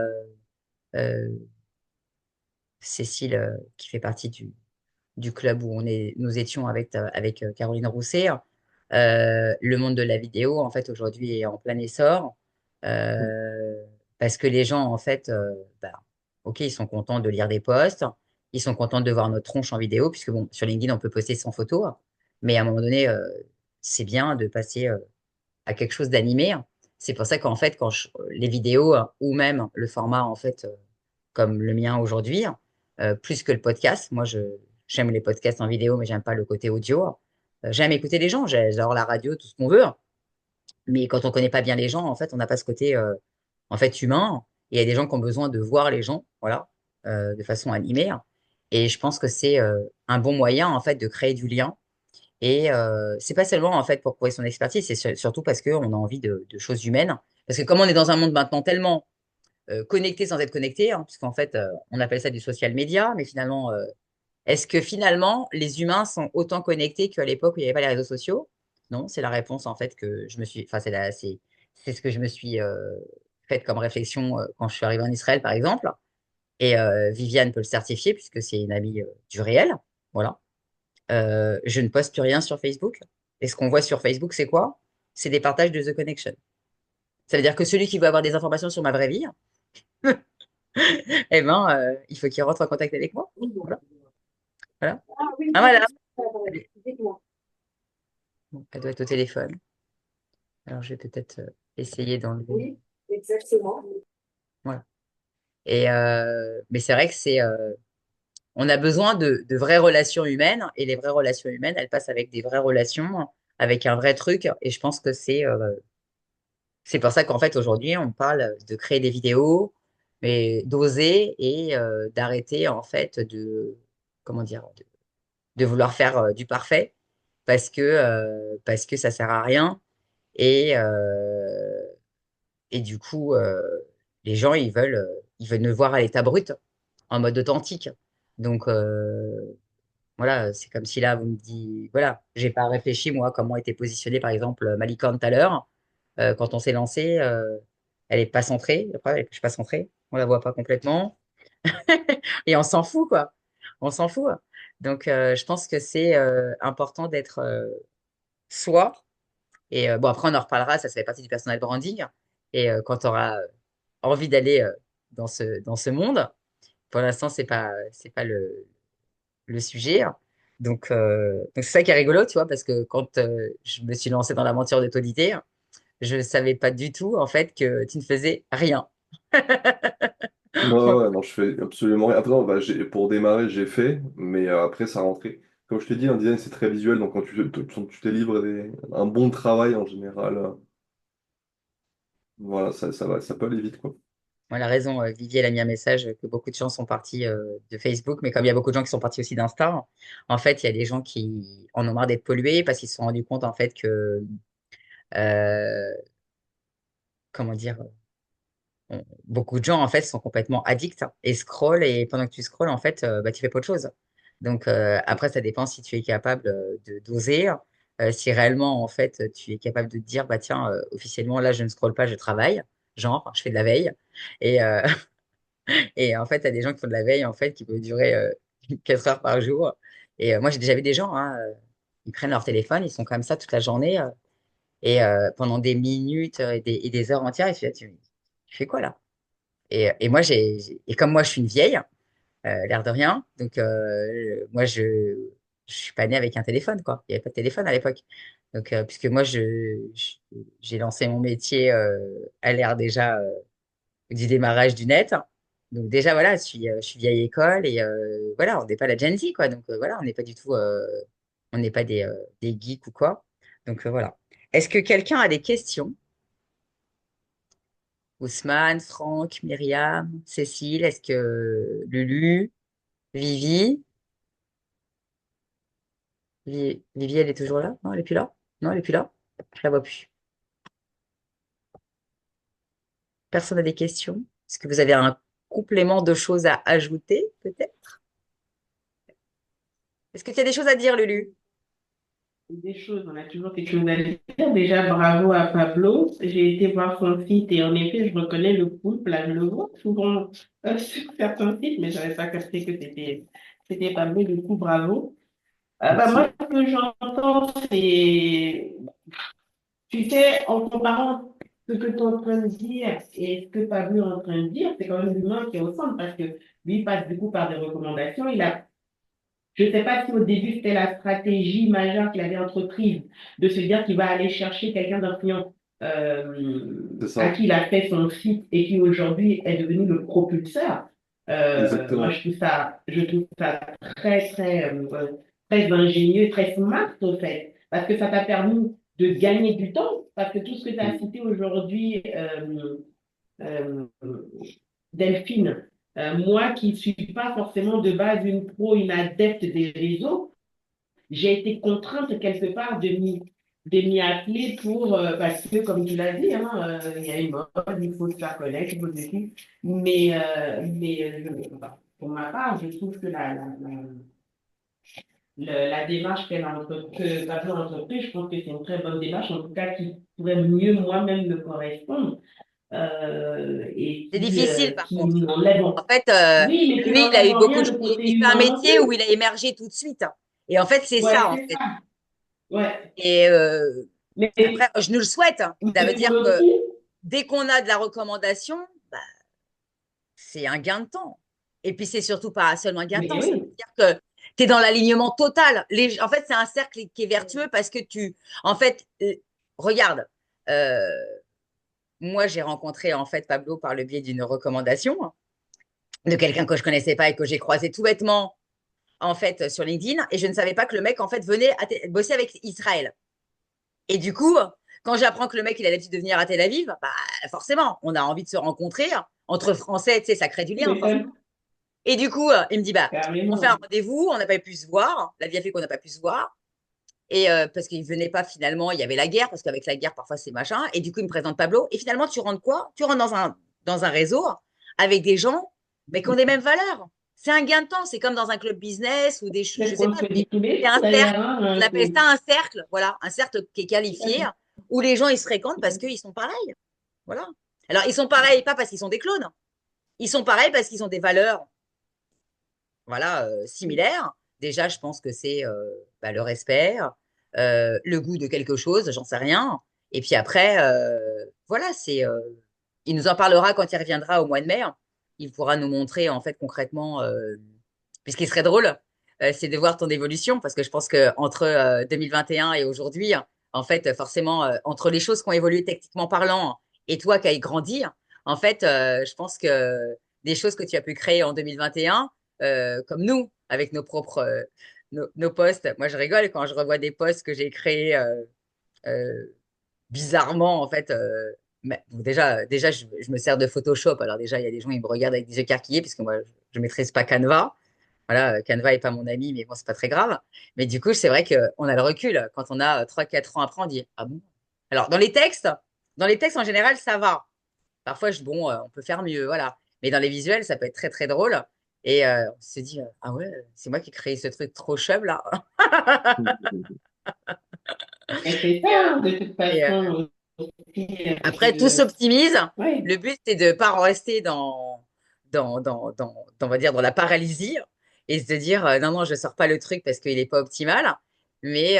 Euh, Cécile, qui fait partie du club où nous étions avec Caroline Rousset. Le monde de la vidéo, en fait, aujourd'hui est en plein essor euh, parce que les gens, en fait, bah, ok, ils sont contents de lire des posts, ils sont contents de voir notre tronche en vidéo, puisque bon, sur LinkedIn, on peut poster sans photo, mais à un moment donné, c'est bien de passer à quelque chose d'animé. C'est pour ça qu'en fait, les vidéos ou même le format, en fait, comme le mien aujourd'hui, plus que le podcast. J'aime les podcasts en vidéo, mais j'aime pas le côté audio. J'aime écouter les gens, j'adore la radio, tout ce qu'on veut. Mais quand on connaît pas bien les gens, en fait, on n'a pas ce côté en fait humain. Et il y a des gens qui ont besoin de voir les gens, voilà, de façon animée. Et je pense que c'est un bon moyen en fait de créer du lien. Et c'est pas seulement en fait pour prouver son expertise, c'est surtout parce qu'on a envie de choses humaines. Parce que comme on est dans un monde maintenant tellement connecté sans être connecté, hein, puisqu'en fait, on appelle ça du social media, mais finalement, est-ce que finalement, les humains sont autant connectés qu'à l'époque où il n'y avait pas les réseaux sociaux? Non, c'est la réponse en fait que je me suis, enfin, c'est ce que je me suis faite comme réflexion quand je suis arrivée en Israël, par exemple. Et Viviane peut le certifier puisque c'est une amie du réel. Voilà. Je ne poste plus rien sur Facebook. Et ce qu'on voit sur Facebook, c'est quoi? C'est des partages de The Connection. Ça veut dire que celui qui veut avoir des informations sur ma vraie vie, eh ben, il faut qu'il rentre en contact avec moi. Voilà. Voilà. Ah, voilà. Bon, elle doit être au téléphone. Alors, je vais peut-être essayer d'enlever. Voilà. Et, mais c'est vrai que on a besoin de vraies relations humaines et les vraies relations humaines, elles passent avec des vraies relations, avec un vrai truc. Et je pense que c'est pour ça qu'en fait, aujourd'hui, on parle de créer des vidéos, mais d'oser et d'arrêter, en fait, comment dire, de vouloir faire du parfait parce que ça sert à rien. Et, et du coup, les gens, ils veulent me voir à l'état brut, en mode authentique. Donc, voilà, c'est comme si là, vous me dites, voilà, j'ai pas réfléchi, moi, comment était positionnée, par exemple, Malicorne tout à l'heure. Quand on s'est lancé, elle est pas centrée. Après, je suis pas centrée. On la voit pas complètement. Et on s'en fout, quoi. On s'en fout. Donc, je pense que c'est important d'être soi. Et bon, après, on en reparlera. Ça fait partie du personal branding. Et quand tu auras envie d'aller dans ce monde, pour l'instant, c'est pas le sujet. Donc c'est ça qui est rigolo, tu vois, parce que quand je me suis lancée dans l'aventure de Tolité, je ne savais pas du tout, en fait, que tu ne faisais rien. Non, ouais, non, je fais absolument rien. Après, non, bah, pour démarrer, j'ai fait, mais après, ça rentrait. Comme je te dis, un design, c'est très visuel, donc quand tu délivres un bon travail en général, voilà, ça peut aller vite, quoi. Elle a raison, Vivier, elle a mis un message que beaucoup de gens sont partis de Facebook, mais comme il y a beaucoup de gens qui sont partis aussi d'Insta, en fait, il y a des gens qui en ont marre d'être pollués parce qu'ils se sont rendus compte, en fait, que, euh, comment dire, beaucoup de gens, en fait, sont complètement addicts et scrollent, et pendant que tu scrolles, en fait, bah, tu fais pas autre chose. Donc, après, ça dépend si tu es capable de d'oser. si réellement, en fait, tu es capable de te dire, bah tiens, officiellement, là, je ne scrolle pas, je travaille, genre, je fais de la veille. Et, et en fait, tu as des gens qui font de la veille, en fait, qui peut durer 4 heures par jour. Et moi, j'ai déjà vu des gens, hein, ils prennent leur téléphone, ils sont comme ça toute la journée, et pendant des minutes et des heures entières, et tu fais quoi là? Et moi, et comme moi, je suis une vieille, l'air de rien. Donc, moi, je suis pas née avec un téléphone, quoi. Il n'y avait pas de téléphone à l'époque. Donc, puisque moi, j'ai lancé mon métier à l'ère déjà du démarrage du net. Donc, déjà, voilà, je suis vieille école et voilà, on n'est pas la Gen Z, quoi. Donc, voilà, on n'est pas du tout, on n'est pas des geeks ou quoi. Donc, voilà. Est-ce que quelqu'un a des questions? Ousmane, Franck, Myriam, Cécile, est-ce que Lulu, Vivi? Vivi, elle est toujours là? Non, elle est plus là? Non, elle est plus là? Je la vois plus. Personne n'a des questions? Est-ce que vous avez un complément de choses à ajouter, peut-être? Est-ce que tu as des choses à dire, Lulu? Des choses, on a toujours quelque chose à dire. Déjà, bravo à Pablo. J'ai été voir son site et en effet, je reconnais le poulpe. Là, je le vois souvent sur certains sites, mais je n'avais pas capté que c'était Pablo. Du coup, bravo. Bah, Merci. moi, ce que j'entends, c'est, tu sais, en comparant ce que tu es en train de dire et ce que Pablo est en train de dire, c'est quand même l'humain qui est au centre parce que lui il passe du coup par des recommandations. Je ne sais pas si au début, c'était la stratégie majeure qu'il avait entreprise de se dire qu'il va aller chercher quelqu'un d'influent C'est à ça. qui il a fait son site et qui aujourd'hui est devenu le propulseur. Moi, Exactement. je trouve ça très ingénieux, très smart, au fait, parce que ça t'a permis de gagner du temps, parce que tout ce que tu as Mm. cité aujourd'hui, euh, Delphine, moi qui ne suis pas forcément de base une adepte des réseaux, j'ai été contrainte quelque part de m'y atteler parce que, comme tu l'as dit, hein, il y a une mode, il faut se faire connaître, il faut ceci. Pour ma part, je trouve que la démarche que Pablo a entreprise, je pense que c'est une très bonne démarche, en tout cas qui pourrait mieux moi-même me correspondre C'est difficile, par qui contre. n'enlève, En fait, oui, mais qui lui, il a n'enlève eu en beaucoup rien de... le côté il fait un humain non métier où plus. il a émergé tout de suite. Et en fait, c'est ça, Ouais, en c'est fait. ça. Ouais. Et après, Mais, je nous le souhaite, hein. Ça veut mais pour dire le que coup, dès qu'on a de la recommandation, bah, c'est un gain de temps. Et puis, c'est surtout pas seulement un gain de mais temps, ça oui. veut dire que tu es dans l'alignement total. En fait, c'est un cercle qui est vertueux parce que en fait, regarde, euh, moi, j'ai rencontré en fait Pablo par le biais d'une recommandation de quelqu'un que je connaissais pas et que j'ai croisé tout bêtement en fait sur LinkedIn et je ne savais pas que le mec en fait venait bosser avec Israël. Et du coup, quand j'apprends que le mec il a l'habitude de venir à Tel Aviv, bah forcément, on a envie de se rencontrer entre Français, tu sais, ça crée du Tu lien forcément. m'étonnes. Et du coup, il me dit bah on fait un Carrément. rendez-vous, on n'a pas pu se voir, la vie a fait qu'on n'a pas pu se voir. Et parce qu'il venait pas finalement, il y avait la guerre, parce qu'avec la guerre, parfois c'est machin. Et du coup, il me présente Pablo. Et finalement, tu rentres quoi? Tu rentres dans un réseau avec des gens, mais qui ont des mêmes valeurs. C'est un gain de temps. C'est comme dans un club business ou je C'est sais qu'on pas, se mais dit tous les c'est un jours d'ailleurs. cercle. On Hein, appelle ça un cercle. Voilà, un cercle qui est qualifié où les gens ils se fréquentent parce qu'ils sont pareils. Voilà. Alors, ils sont pareils, pas parce qu'ils sont des clones. Ils sont pareils parce qu'ils ont des valeurs voilà, similaires. Déjà, je pense que c'est bah, le respect, le goût de quelque chose, j'en sais rien. Et puis après, voilà, il nous en parlera quand il reviendra au mois de mai. Il pourra nous montrer en fait concrètement, puisqu'il serait drôle, c'est de voir ton évolution, parce que je pense que entre 2021 et aujourd'hui, en fait, forcément, entre les choses qui ont évolué techniquement parlant et toi qui as grandi, en fait, je pense que des choses que tu as pu créer en 2021, comme nous, avec nos propres nos posts. Moi, je rigole quand je revois des posts que j'ai créés euh, bizarrement, en fait. Mais, bon, déjà je me sers de Photoshop. Alors déjà, il y a des gens qui me regardent avec des yeux écarquillés, puisque moi, je ne maîtrise pas Canva. Voilà, Canva est pas mon ami, mais bon, c'est pas très grave. Mais du coup, c'est vrai qu'on a le recul. Quand on a 3 4 ans après, on dit, ah bon? Alors, dans les textes en général, ça va. Parfois, bon, on peut faire mieux, voilà. Mais dans les visuels, ça peut être très, très drôle. Et on se dit, ah ouais, c'est moi qui ai créé ce truc trop chum, là. Et c'est ça, Et, hein, de toute et, façon aussi. après, tout s'optimise. Ouais, Le but, c'est de ne pas en rester on va dire, dans la paralysie et se dire, non, non, je ne sors pas le truc parce qu'il n'est pas optimal. Mais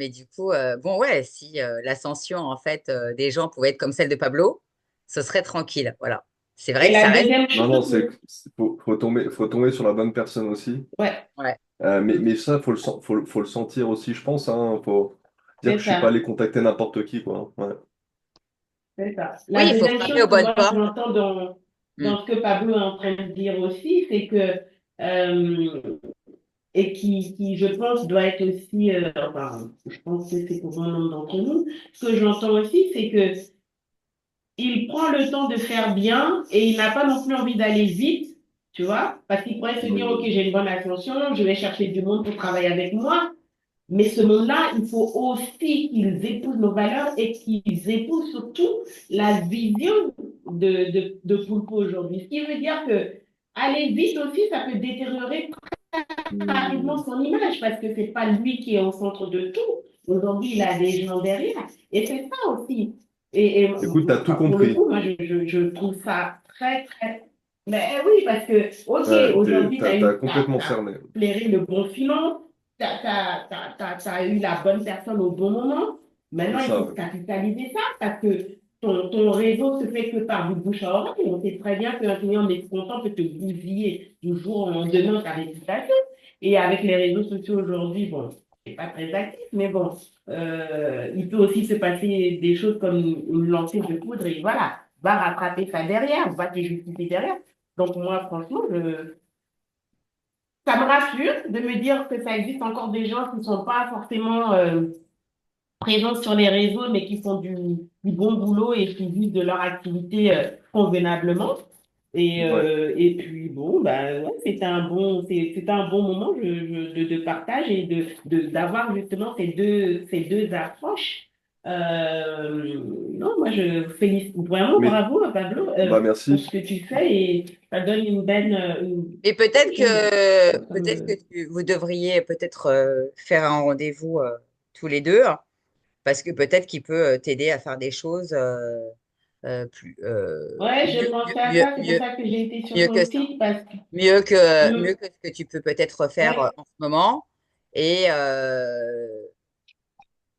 du coup, bon, ouais, si l'ascension, en fait, des gens pouvait être comme celle de Pablo, ce serait tranquille. Voilà. C'est vrai et que ça la reste. deuxième Non, non, chose, faut tomber sur la bonne personne aussi. ouais, Ouais. Mais ça, faut le sentir aussi, je pense. Hein. Faut dire que c'est je suis pas ça, allé contacter n'importe qui, quoi. Ouais, c'est ça. Oui, La il faut deuxième frapper aux chose que bonnes moi portes. j'entends Hmm. dans ce que Pablo est en train de dire aussi, c'est que, euh, et qui, je pense, doit être aussi, enfin, je pense que c'est pour bon nombre d'entre nous, ce que j'entends aussi, c'est que il prend le temps de faire bien et il n'a pas non plus envie d'aller vite, tu vois, parce qu'il pourrait se dire, OK, Hmm. j'ai une bonne ascension, je vais chercher du monde pour travailler avec moi, mais ce monde-là, il faut aussi qu'ils épousent nos valeurs et qu'ils épousent surtout la vision de Poulpo aujourd'hui. Ce qui veut dire que aller vite aussi, ça peut détériorer rapidement Hmm. son image parce que c'est pas lui qui est au centre de tout. Aujourd'hui, il a des gens derrière. Et c'est ça aussi. Et Écoute, t'as tout pour le compris. coup, moi, je trouve ça très, très. Mais oui, parce que, OK, Ouais, aujourd'hui, t'as complètement cerné. flairé le bon filon, t'as eu la bonne personne au bon moment. C'est Maintenant, il ça. faut Ouais. capitaliser ça parce que ton réseau se fait que par du bouche à oreille. On sait très bien qu'un client mécontent peut te bousiller du jour au lendemain ta réputation. Et avec les réseaux sociaux aujourd'hui, bon, c'est pas très actif, mais bon, il peut aussi se passer des choses comme une lancée de poudre et voilà, va rattraper ça derrière, va te justifier derrière. Donc moi, franchement, ça me rassure de me dire que ça existe encore des gens qui ne sont pas forcément présents sur les réseaux, mais qui font du bon boulot et qui vivent de leur activité convenablement. Ouais. Et puis bon, bah, ouais, c'était un bon moment de partage et d'avoir justement ces deux approches. Non, moi je félicite vraiment Mais, bravo à Pablo bah, pour ce merci. que tu fais et ça donne une belle, Et oui, j'aime bien. Ça peut-être que me- vous devriez peut-être faire un rendez-vous tous les deux, hein, parce que peut-être qu'il peut t'aider à faire des choses plus Ouais, je pensais à ça, c'est pour ça que j'ai été sur mieux ton que ça. site parce que Mieux hum, que ce que tu peux peut-être faire ouais, en ce moment. Et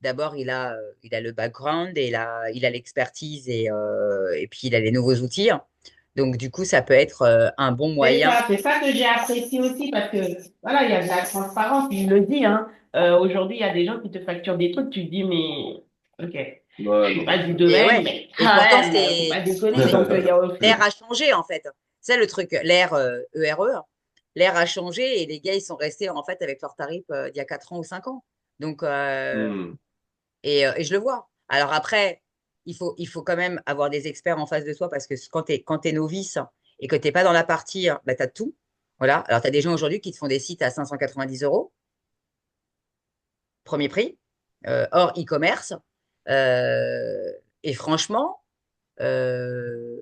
d'abord, il a le background et il a l'expertise et puis il a les nouveaux outils. Donc, du coup, ça peut être un bon moyen. c'est ça que j'ai apprécié aussi parce que voilà, il y a de la transparence, je le dis, hein. Aujourd'hui, il y a des gens qui te facturent des trucs, tu te dis, mais ok, je Ouais, suis non, pas mais du Et domaine, ouais. mais Et quand pourtant, même, faut pas déconner. c'est, Donc, il y a aussi. l'ère a changé, en fait. C'est le truc, l'ère ERE, l'ère a changé et les gars, ils sont restés, en fait, avec leurs tarifs d'il y a 4 ans ou 5 ans. Donc, Hmm. et je le vois. Alors après, il faut quand même avoir des experts en face de soi parce que quand t'es novice et que t'es pas dans la partie, bah, tu as tout. Voilà. Alors, tu as des gens aujourd'hui qui te font des sites à 590 €, premier prix, hors e-commerce. Euh, et franchement, euh,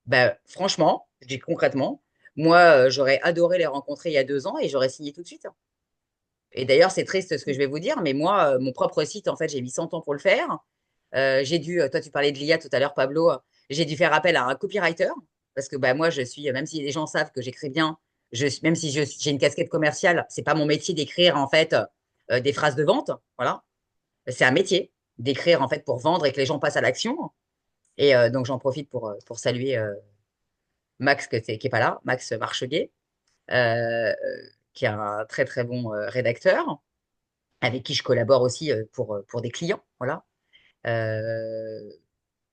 bah, franchement, je dis concrètement, moi, j'aurais adoré les rencontrer il y a 2 ans et j'aurais signé tout de suite. Et d'ailleurs, c'est triste ce que je vais vous dire, mais moi, mon propre site, en fait, j'ai mis 100 ans pour le faire. Toi, tu parlais de l'IA tout à l'heure, Pablo, j'ai dû faire appel à un copywriter parce que bah, moi, je suis, même si les gens savent que j'écris bien, même si j'ai une casquette commerciale, c'est pas mon métier d'écrire, en fait, des phrases de vente. Voilà. C'est un métier d'écrire, en fait, pour vendre et que les gens passent à l'action. Et donc, j'en profite pour saluer Max, qui est pas là, Max Marcheguet, euh, qui est un très, très bon rédacteur, avec qui je collabore aussi pour des clients. Voilà. Euh,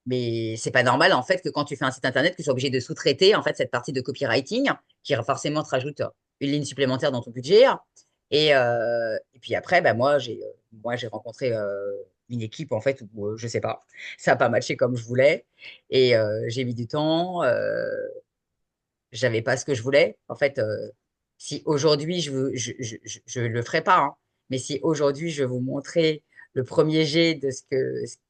mais c'est pas normal, en fait, que quand tu fais un site internet, que tu sois obligé de sous-traiter, en fait, cette partie de copywriting, qui forcément te rajoute une ligne supplémentaire dans ton budget. Et puis après, bah, moi, j'ai rencontré une équipe, en fait, où, je sais pas, ça n'a pas matché comme je voulais. Et j'ai mis du temps. J'avais pas ce que je voulais. En fait, si aujourd'hui, je le ferai pas, hein, mais si aujourd'hui, je vous montrais le premier jet de ce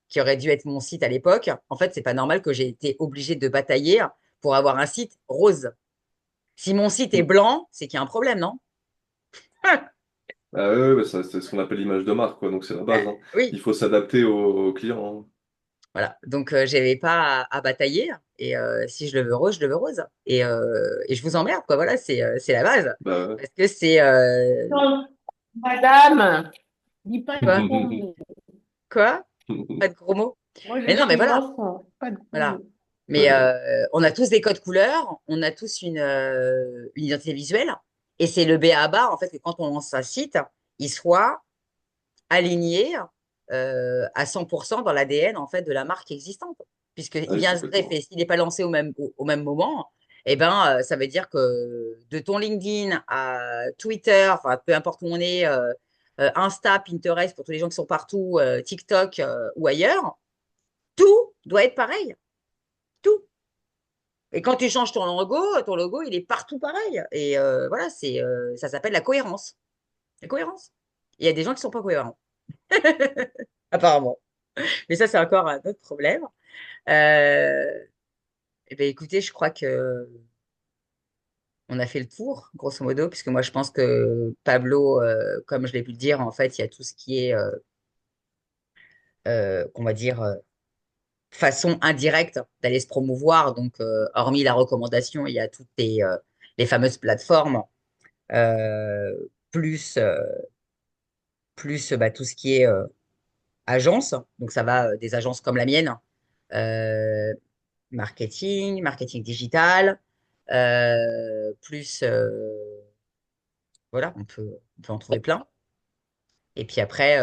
qui aurait dû être mon site à l'époque, en fait, c'est pas normal que j'ai été obligée de batailler pour avoir un site rose. Si mon site est blanc, c'est qu'il y a un problème, non? C'est ce qu'on appelle l'image de marque, quoi. Donc c'est la Euh, base, hein. oui, Il faut s'adapter aux clients, voilà. Donc, j'avais pas à batailler. Et si je le veux rose, je le veux rose. Et je vous emmerde, quoi. Voilà, c'est la base. hein. Parce que c'est... Non, madame, dis pas de quoi? gros mots. Quoi? Pas de gros mots. Moi, je Mais non, mais suis voilà. enfant, pas de gros Voilà. mots. Mais on a tous des codes couleurs, on a tous une identité visuelle. Et c'est le B à bas, en fait, que quand on lance un site, il soit aligné à 100% dans l'ADN, en fait, de la marque existante. Puisqu'il Ouais, vient se complètement. greffer. S'il n'est pas lancé au même moment, eh ben, ça veut dire que de ton LinkedIn à Twitter, enfin, peu importe où on est, Insta, Pinterest, pour tous les gens qui sont partout, TikTok ou ailleurs, tout doit être pareil. Tout. Et quand tu changes ton logo, il est partout pareil. Et voilà, ça s'appelle la cohérence. La cohérence. Il y a des gens qui sont pas cohérents, apparemment. Mais ça, c'est encore un autre problème. Eh bien, écoutez, je crois que on a fait le tour, grosso modo, puisque moi, je pense que Pablo, comme je l'ai pu le dire, en fait, il y a tout ce qui est, qu'on va dire, façon indirecte d'aller se promouvoir. Donc, hormis la recommandation, il y a toutes les fameuses plateformes, euh, plus, plus tout ce qui est agence. Donc, ça va des agences comme la mienne, euh, marketing digital, plus, voilà, on peut en trouver plein. Et puis après,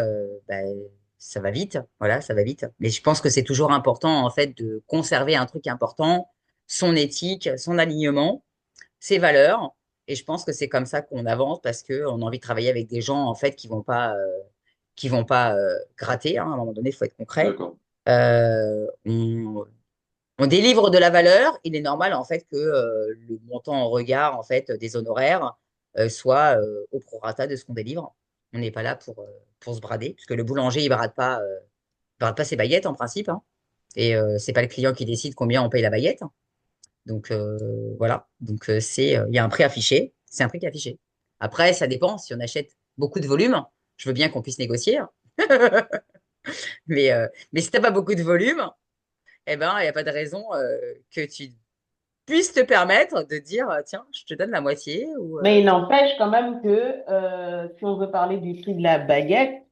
ça va vite, voilà, ça va vite. Mais je pense que c'est toujours important, en fait, de conserver un truc important, son éthique, son alignement, ses valeurs. Et je pense que c'est comme ça qu'on avance parce qu'on a envie de travailler avec des gens, en fait, qui vont pas gratter, hein. À un moment donné, il faut être concret. D'accord. Euh, on, on délivre de la valeur. Il est normal, en fait, que le montant en regard, en fait, des honoraires soit au prorata de ce qu'on délivre. On n'est pas là pour se brader, puisque le boulanger, brade pas ses baguettes, en principe, hein. Et c'est pas le client qui décide combien on paye la baguette. Donc, voilà. Donc, il y a un prix affiché. C'est un prix qui est affiché. Après, ça dépend. Si on achète beaucoup de volume, je veux bien qu'on puisse négocier. Mais si tu n'as pas beaucoup de volume, eh ben, il n'y a pas de raison que tu puisses te permettre de dire, tiens, je te donne la moitié. Ou, Mais il n'empêche quand même que si on veut parler du prix de la baguette,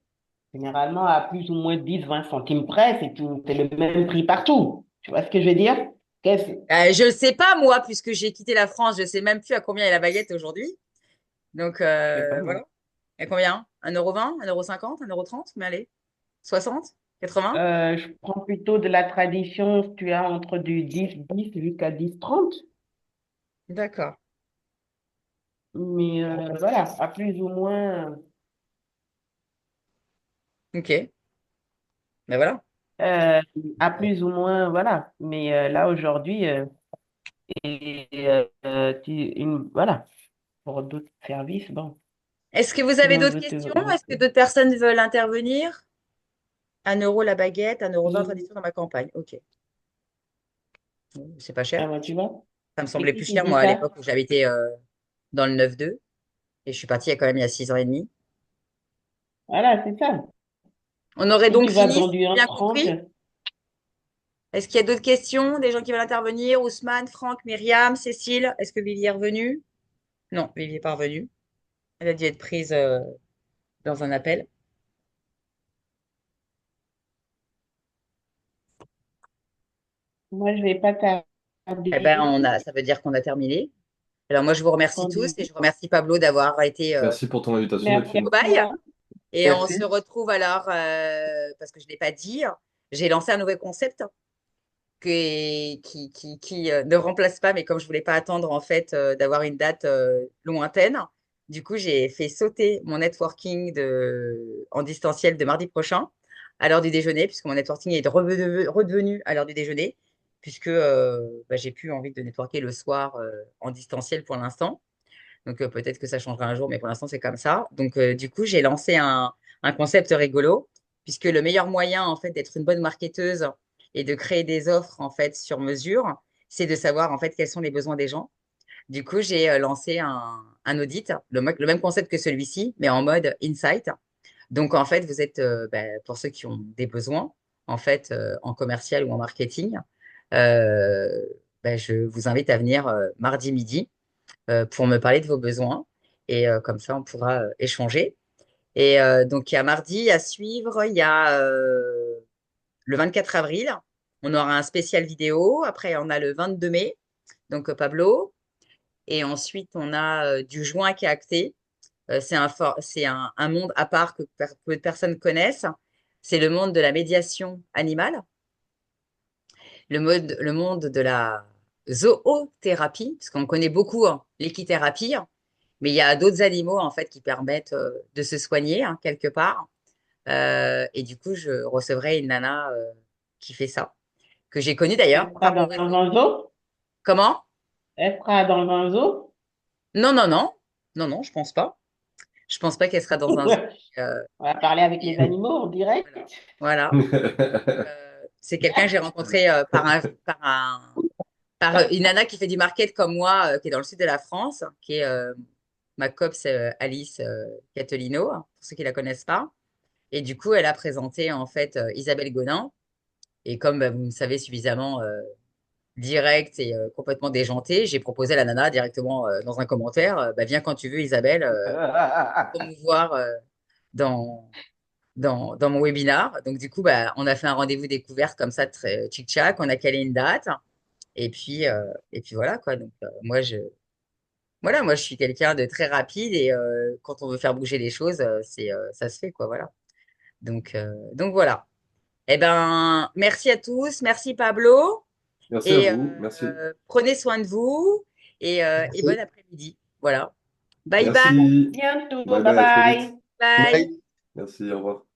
généralement à plus ou moins 10-20 centimes près, c'est le même prix partout. Tu vois ce que je veux dire? Qu'est-ce, je ne sais pas, moi, puisque j'ai quitté la France, je ne sais même plus à combien est la baguette aujourd'hui. Donc, je sais pas moi. voilà. Et combien? 1,20 €, 1,50 €, 1,30 €? Mais allez, 60, 80? Je prends plutôt de la tradition, tu as entre du 10-10 jusqu'à 10-30. D'accord. Mais voilà, à plus ou moins, OK. Ben voilà. euh, à plus ou moins, voilà. Mais là, aujourd'hui, voilà, pour d'autres services, bon, Est-ce que vous tout le avez monde d'autres veut te... questions? Est-ce que d'autres personnes veulent intervenir? 1 € la baguette, 1,20 € tradition dans ma campagne. OK. C'est pas cher. Ah, bah, tu vois? Ça me Et semblait qui plus te cher, dit moi, à ça? l'époque où j'habitais dans le 9-2. Et je suis partie il y a 6 ans et demi. Voilà, c'est ça. On aurait Si donc tu vas fini, dans si du j'ai bien 1,30, compris. Est-ce qu'il y a d'autres questions? Des gens qui veulent intervenir? Ousmane, Franck, Myriam, Cécile? Est-ce que Vivier est revenue? Non, Vivier n'est pas revenue. Elle a dû être prise dans un appel. moi, je vais pas Eh ben, tarder. ça veut dire qu'on a terminé. Alors, moi, je vous remercie tous et Rendez-vous. je remercie Pablo d'avoir été Merci pour ton invitation, Merci à Delphine. cobaye. toi. Et on se Merci. retrouve alors, parce que je ne l'ai pas dit, j'ai lancé un nouvel concept qui ne remplace pas, mais comme je ne voulais pas attendre en fait d'avoir une date lointaine, du coup, j'ai fait sauter mon networking en distanciel de mardi prochain à l'heure du déjeuner, puisque mon networking est redevenu à l'heure du déjeuner, puisque j'ai plus envie de networker le soir en distanciel pour l'instant. Donc peut-être que ça changera un jour, mais pour l'instant, c'est comme ça. Donc du coup, j'ai lancé un concept rigolo, puisque le meilleur moyen en fait d'être une bonne marketeuse et de créer des offres en fait sur mesure, c'est de savoir en fait quels sont les besoins des gens. Du coup, j'ai lancé un audit, le même concept que celui-ci, mais en mode insight. Donc, en fait, vous êtes, pour ceux qui ont des besoins, en fait, en commercial ou en marketing, euh, je vous invite à venir mardi midi pour me parler de vos besoins. Et comme ça, on pourra échanger. Et donc, il y a mardi à suivre, il y a le 24 avril, on aura un spécial vidéo. Après, on a le 22 mai, donc Pablo. Et ensuite, on a du juin qui est acté. C'est un monde à part que peu de personnes connaissent. C'est le monde de la médiation animale, le monde de la zoothérapie, parce qu'on connaît beaucoup hein, l'équithérapie, mais il y a d'autres animaux en fait qui permettent de se soigner hein, quelque part. Et du coup, je recevrai une nana qui fait ça, que j'ai connue d'ailleurs Elle sera par mon dans réseau. un zoo? Comment? Elle sera dans un zoo? Non, non, non. Non, non, je pense pas. Je pense pas qu'elle sera dans un zoo. Euh, On va parler avec mais, les animaux en direct. voilà. Voilà. C'est quelqu'un que j'ai rencontré par une nana qui fait du market comme moi, qui est dans le sud de la France, qui est ma copse Alice Catolino, pour ceux qui la connaissent pas. Et du coup, elle a présenté en fait Isabelle Gonin. Et comme vous me savez suffisamment direct et complètement déjanté, j'ai proposé à la nana directement dans un commentaire, viens quand tu veux Isabelle, promouvoir dans, dans mon webinar. Donc du coup, on a fait un rendez-vous découverte comme ça, très tchic-tchac, on a calé une date. Et puis voilà quoi. Donc voilà, moi je suis quelqu'un de très rapide et quand on veut faire bouger les choses, ça se fait quoi. Voilà. Donc voilà. Eh ben, merci à tous, merci Pablo Merci à et vous, merci. prenez soin de vous et bon Merci. après-midi. Voilà. Bye bye, À Merci. bientôt. Bye Bye bye, à très vite. bye. bye. Bye. Merci, au revoir.